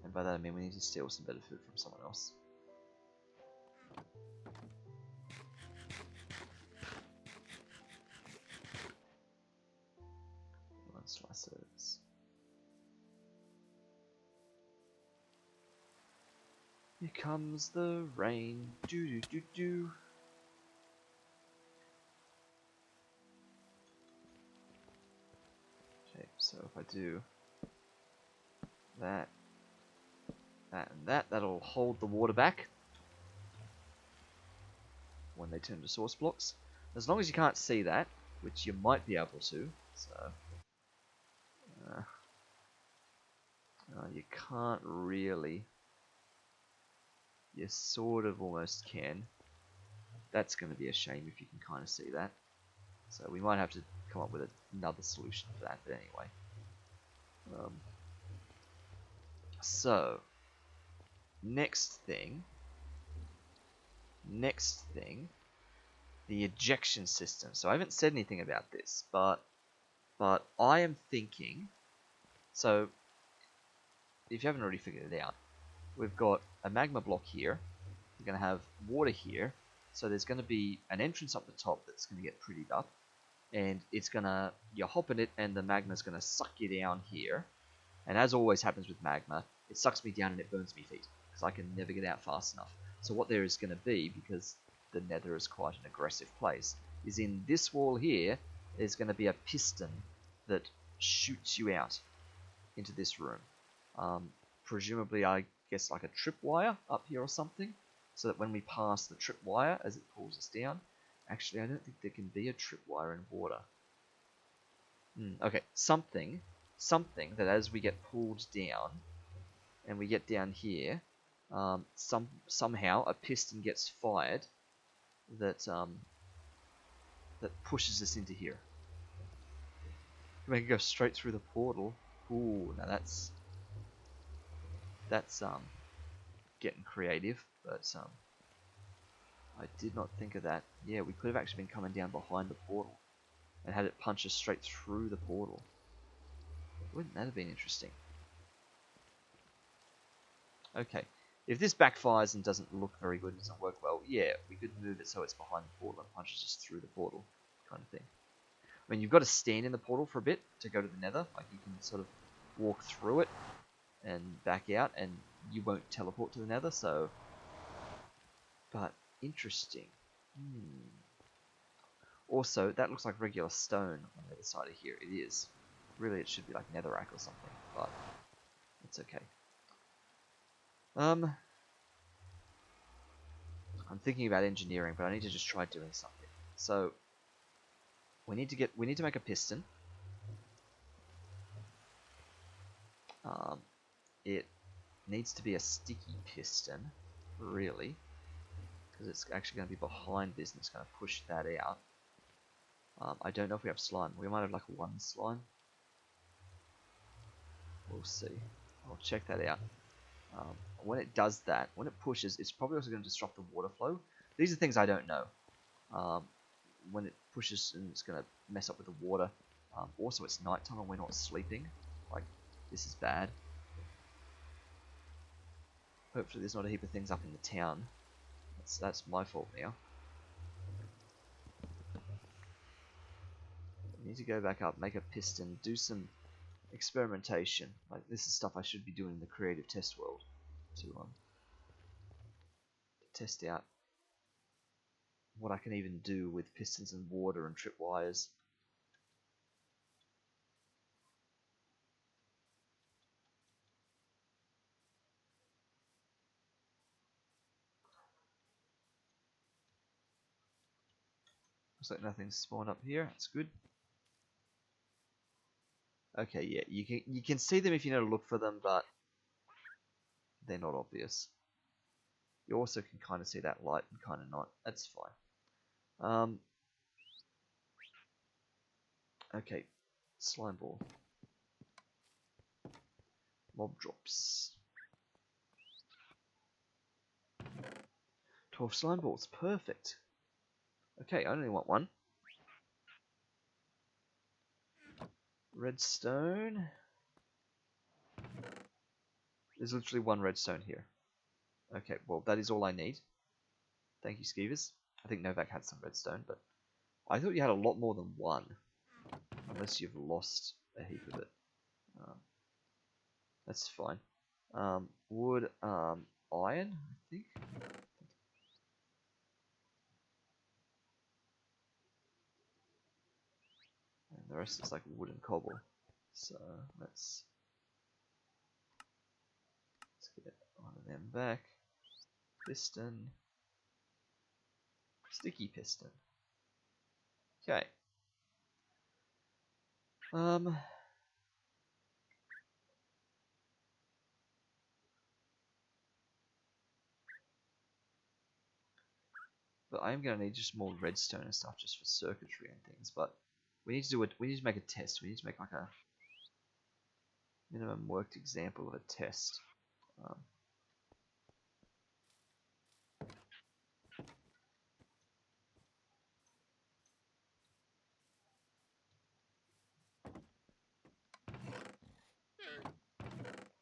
And by that I mean we need to steal some better food from someone else. Melon slices. Here comes the rain. Do do do do. Okay, so if I do that, that, and that, that'll hold the water back when they turn to source blocks. As long as you can't see that, which you might be able to, so you can't really. You sort of almost can. That's going to be a shame if you can kind of see that. So we might have to come up with another solution for that, but anyway. So, next thing, the ejection system. So I haven't said anything about this, but I am thinking, so if you haven't already figured it out, we've got a magma block here, we're going to have water here, so there's going to be an entrance up the top that's going to get prettied up, and it's going to, you hop in it and the magma's going to suck you down here, and as always happens with magma, it sucks me down and it burns me feet, because I can never get out fast enough. So what there is going to be, because the nether is quite an aggressive place, is in this wall here, there's going to be a piston that shoots you out into this room. Presumably, I guess like a tripwire up here or something, so that when we pass the tripwire as it pulls us down, actually I don't think there can be a tripwire in water. Okay, something that as we get pulled down, and we get down here, somehow a piston gets fired that that pushes us into here. We can go straight through the portal. Ooh, now that's getting creative, but I did not think of that. Yeah, we could have actually been coming down behind the portal and had it punch us straight through the portal. Wouldn't that have been interesting? Okay, if this backfires and doesn't look very good, doesn't work well, yeah, we could move it so it's behind the portal and punches us through the portal, kind of thing. I mean, you've got to stand in the portal for a bit to go to the nether, like you can sort of walk through it and back out, and you won't teleport to the nether, so... But, interesting. Also, that looks like regular stone on the other side of here. It is. Really, it should be like netherrack or something, but it's okay. I'm thinking about engineering, but I need to just try doing something. So we need to make a piston. It needs to be a sticky piston, really, because it's actually going to be behind this and it's going to push that out. I don't know if we have slime. We might have like one slime. We'll see. I'll check that out. When it does that, when it pushes, it's probably also going to disrupt the water flow. These are things I don't know. When it pushes, and it's going to mess up with the water. Also, it's nighttime and we're not sleeping. Like, this is bad. Hopefully there's not a heap of things up in the town. That's my fault now. I need to go back up, make a piston, do some experimentation. Like, this is stuff I should be doing in the creative test world to test out what I can even do with pistons and water and tripwires. Looks like nothing's spawned up here. That's good. Okay, yeah, you can see them if you know to look for them, but they're not obvious. You also can kind of see that light and kind of not. That's fine. Okay, slime ball. Mob drops. 12 slime balls, perfect. Okay, I only want one. Redstone. There's literally one redstone here. Okay, well, that is all I need. Thank you, Skeevers. I think Novak had some redstone, but I thought you had a lot more than one. Unless you've lost a heap of it. That's fine. Wood, iron, I think. And the rest is like wood and cobble. So let's get one of them back. Piston. Sticky piston. Okay. But I'm gonna need just more redstone and stuff just for circuitry and things. But we need to do it. We need to make a test. We need to make like a minimum worked example of a test.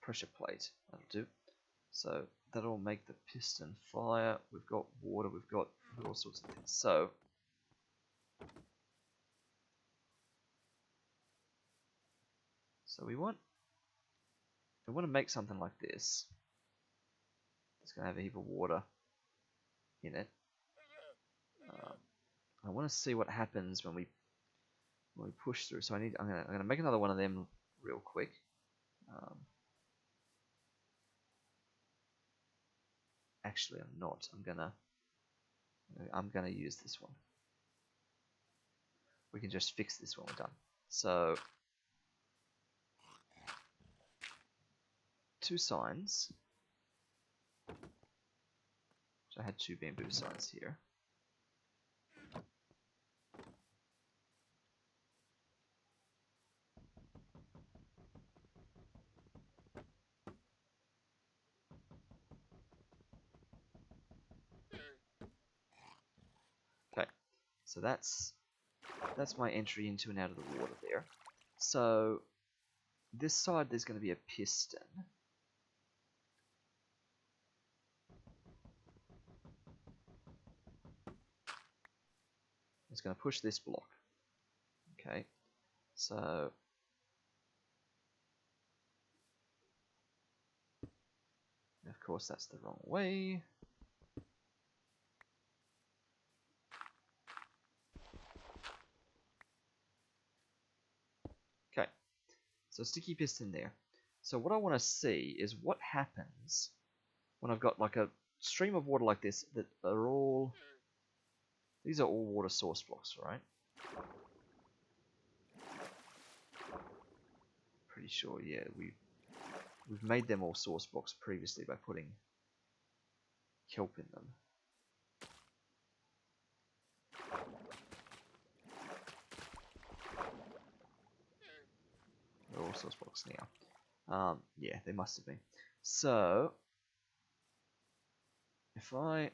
Pressure plate. That'll do. So that'll make the piston fire. We've got water. We've got all sorts of things. So we want to make something like this. It's gonna have a heap of water in it. I want to see what happens when we push through. So I'm gonna make another one of them real quick. Actually, I'm not. I'm gonna use this one. We can just fix this when we're done. So 2 signs. So I had 2 bamboo signs here. Okay, so that's my entry into and out of the water there. So this side there's going to be a piston. It's going to push this block. Okay, so of course that's the wrong way. So sticky piston there. So what I want to see is what happens when I've got like a stream of water like this that are all... These are all water source blocks, right? Pretty sure, yeah. We've made them all source blocks previously by putting kelp in them. They're all source blocks now. Yeah, they must have been. So if I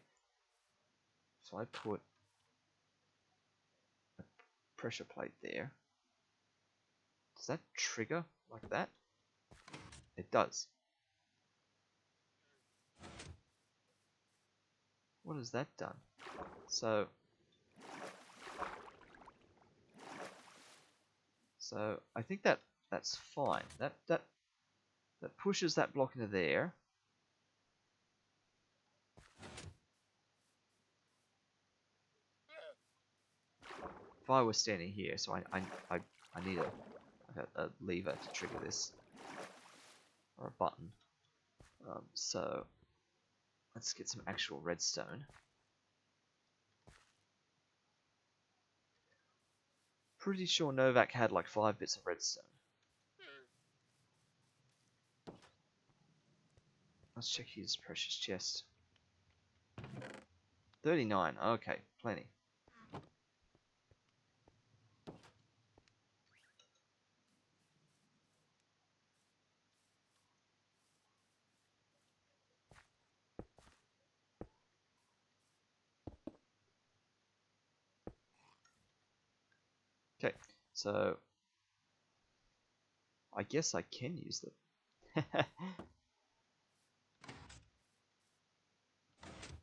put a pressure plate there, does that trigger like that? It does. What has that done? So I think that's fine. That pushes that block into there. If I was standing here, so I need a lever to trigger this, or a button. So let's get some actual redstone. Pretty sure Novak had like 5 bits of redstone. Let's check his precious chest. 39. Okay, plenty. Okay, so I guess I can use them.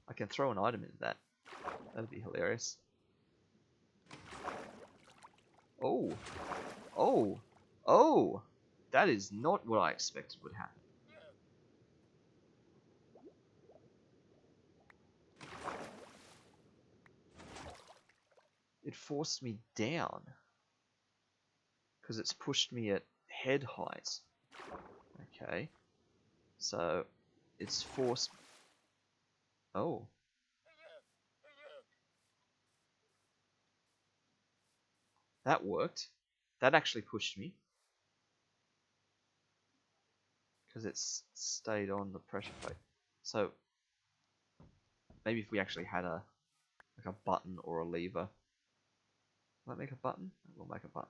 I can throw an item into that. That'd be hilarious. Oh! Oh! Oh! That is not what I expected would happen. It forced me down. Because it's pushed me at head height. Okay. So, it's forced... Oh. That worked. That actually pushed me. Because it's stayed on the pressure plate. So, maybe if we actually had a button or a lever. Will that make a button? It will make a button.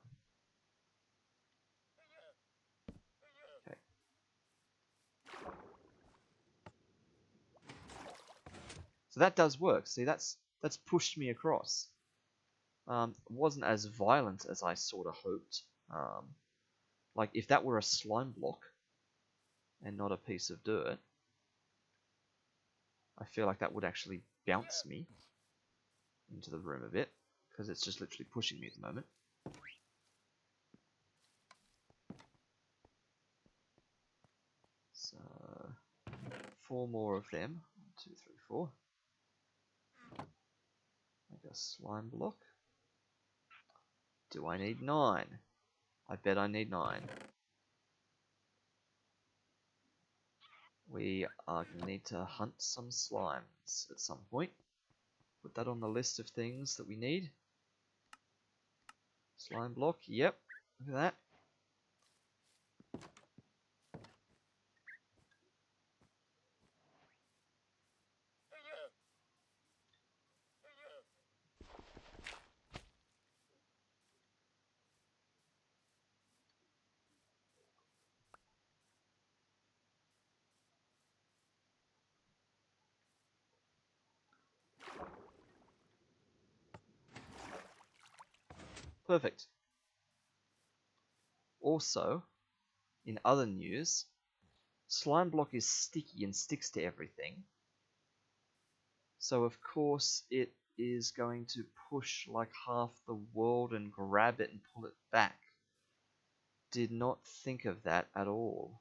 Okay. So that does work. See, that's pushed me across. Wasn't as violent as I sort of hoped. Like if that were a slime block and not a piece of dirt, I feel like that would actually bounce me into the room a bit, because it's just literally pushing me at the moment. So 4 more of them. 1, 2, 3, 4. Make a slime block. Do I need 9? I bet I need 9. We are going to need to hunt some slimes at some point. Put that on the list of things that we need. Slime block, yep. Look at that. Perfect. Also, in other news, slime block is sticky and sticks to everything. So of course it is going to push like half the world and grab it and pull it back. Did not think of that at all.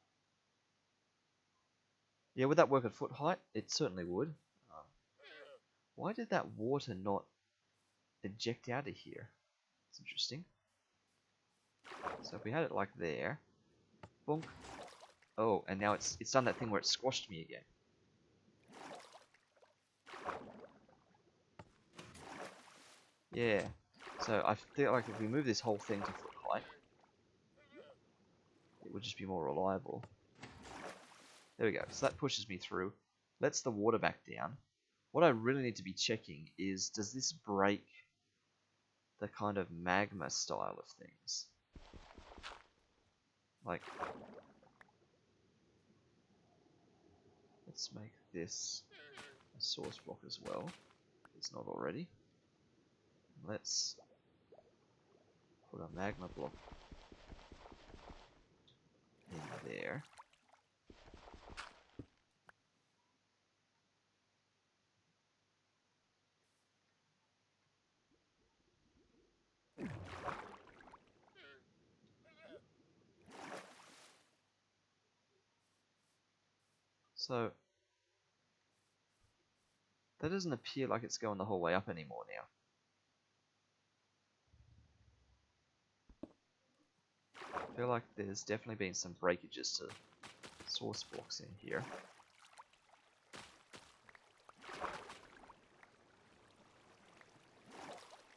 Yeah, would that work at foot height? It certainly would. Why did that water not eject out of here? It's interesting. So if we had it like there, Bonk. Oh, and now it's done that thing where it squashed me again. Yeah. So I feel like if we move this whole thing to foot height, it would just be more reliable. There we go. So that pushes me through. Lets the water back down. What I really need to be checking is, does this break the kind of magma style of things? Like, let's make this a source block as well. It's not already. Let's put a magma block in there. So, that doesn't appear like it's going the whole way up anymore now. I feel like there's definitely been some breakages to source blocks in here.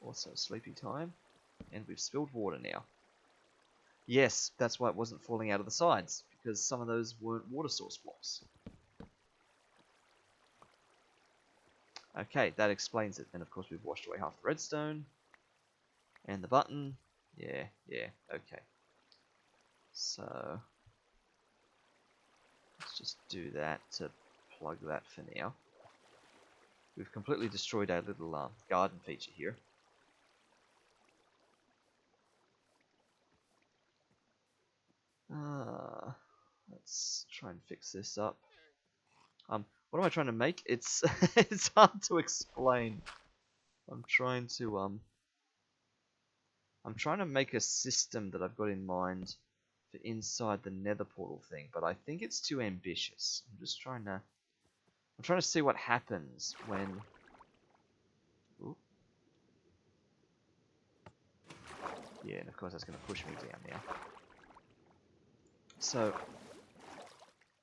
Also sleepy time. And we've spilled water now. Yes, that's why it wasn't falling out of the sides, because some of those weren't water source blocks. Okay, that explains it. And of course we've washed away half the redstone. And the button. Yeah, okay. So, let's just do that to plug that for now. We've completely destroyed our little garden feature here. Let's try and fix this up. What am I trying to make? It's it's hard to explain. I'm trying to make a system that I've got in mind for inside the nether portal thing, but I think it's too ambitious. I'm trying to see what happens when... Ooh. Yeah, and of course that's going to push me down now. So,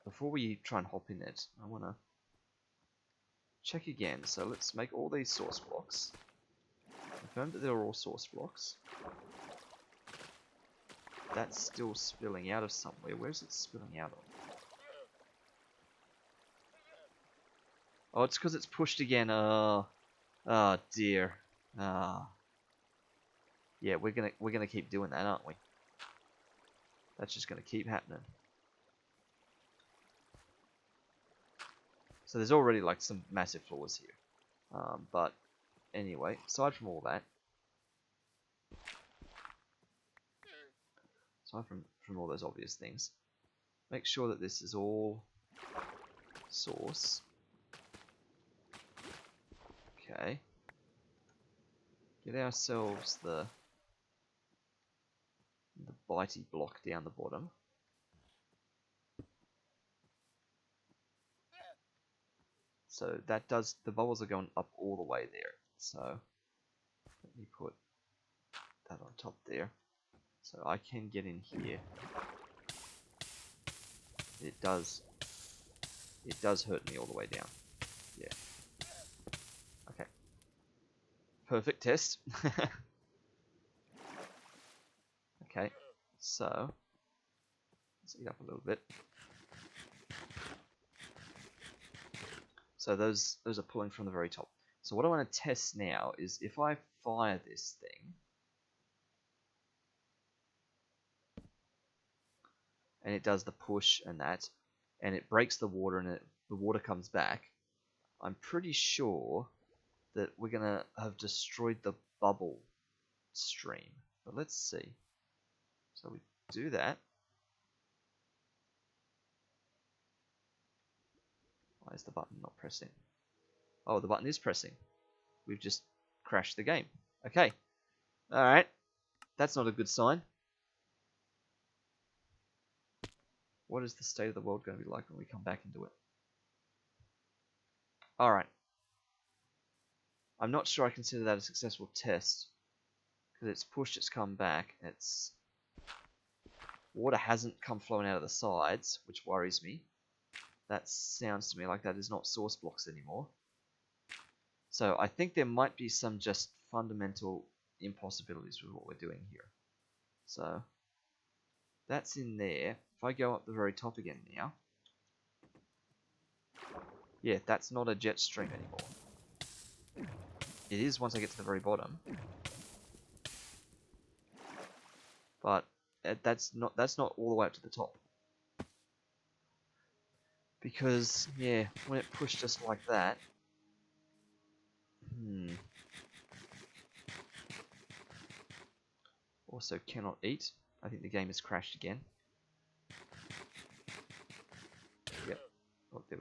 before we try and hop in it, I want to check again. So let's make all these source blocks. Confirm that they're all source blocks. That's still spilling out of somewhere. Where's it spilling out of? Oh, it's because it's pushed again. Oh dear. Yeah, we're gonna keep doing that, aren't we? That's just gonna keep happening. So there's already like some massive flaws here. But anyway, aside from all that, aside from all those obvious things, make sure that this is all source. Okay. Get ourselves the bitey block down the bottom. So that does, the bubbles are going up all the way there. So let me put that on top there. So I can get in here. It does hurt me all the way down. Yeah. Okay. Perfect test. Okay. So let's eat up a little bit. So those are pulling from the very top. So what I want to test now is if I fire this thing, and it does the push and that, and it breaks the water and the water comes back, I'm pretty sure that we're going to have destroyed the bubble stream. But let's see. So we do that. Why is the button not pressing? Oh, the button is pressing. We've just crashed the game. Okay. Alright. That's not a good sign. What is the state of the world going to be like when we come back into it? Alright. I'm not sure I consider that a successful test. Because it's pushed, it's come back. Water hasn't come flowing out of the sides, which worries me. That sounds to me like that is not source blocks anymore. So I think there might be some just fundamental impossibilities with what we're doing here. So that's in there. If I go up the very top again now, yeah, that's not a jet stream anymore. It is once I get to the very bottom, but that's not all the way up to the top. Because yeah, when it pushed just like that, Also cannot eat. I think the game has crashed again. Yep. Oh, there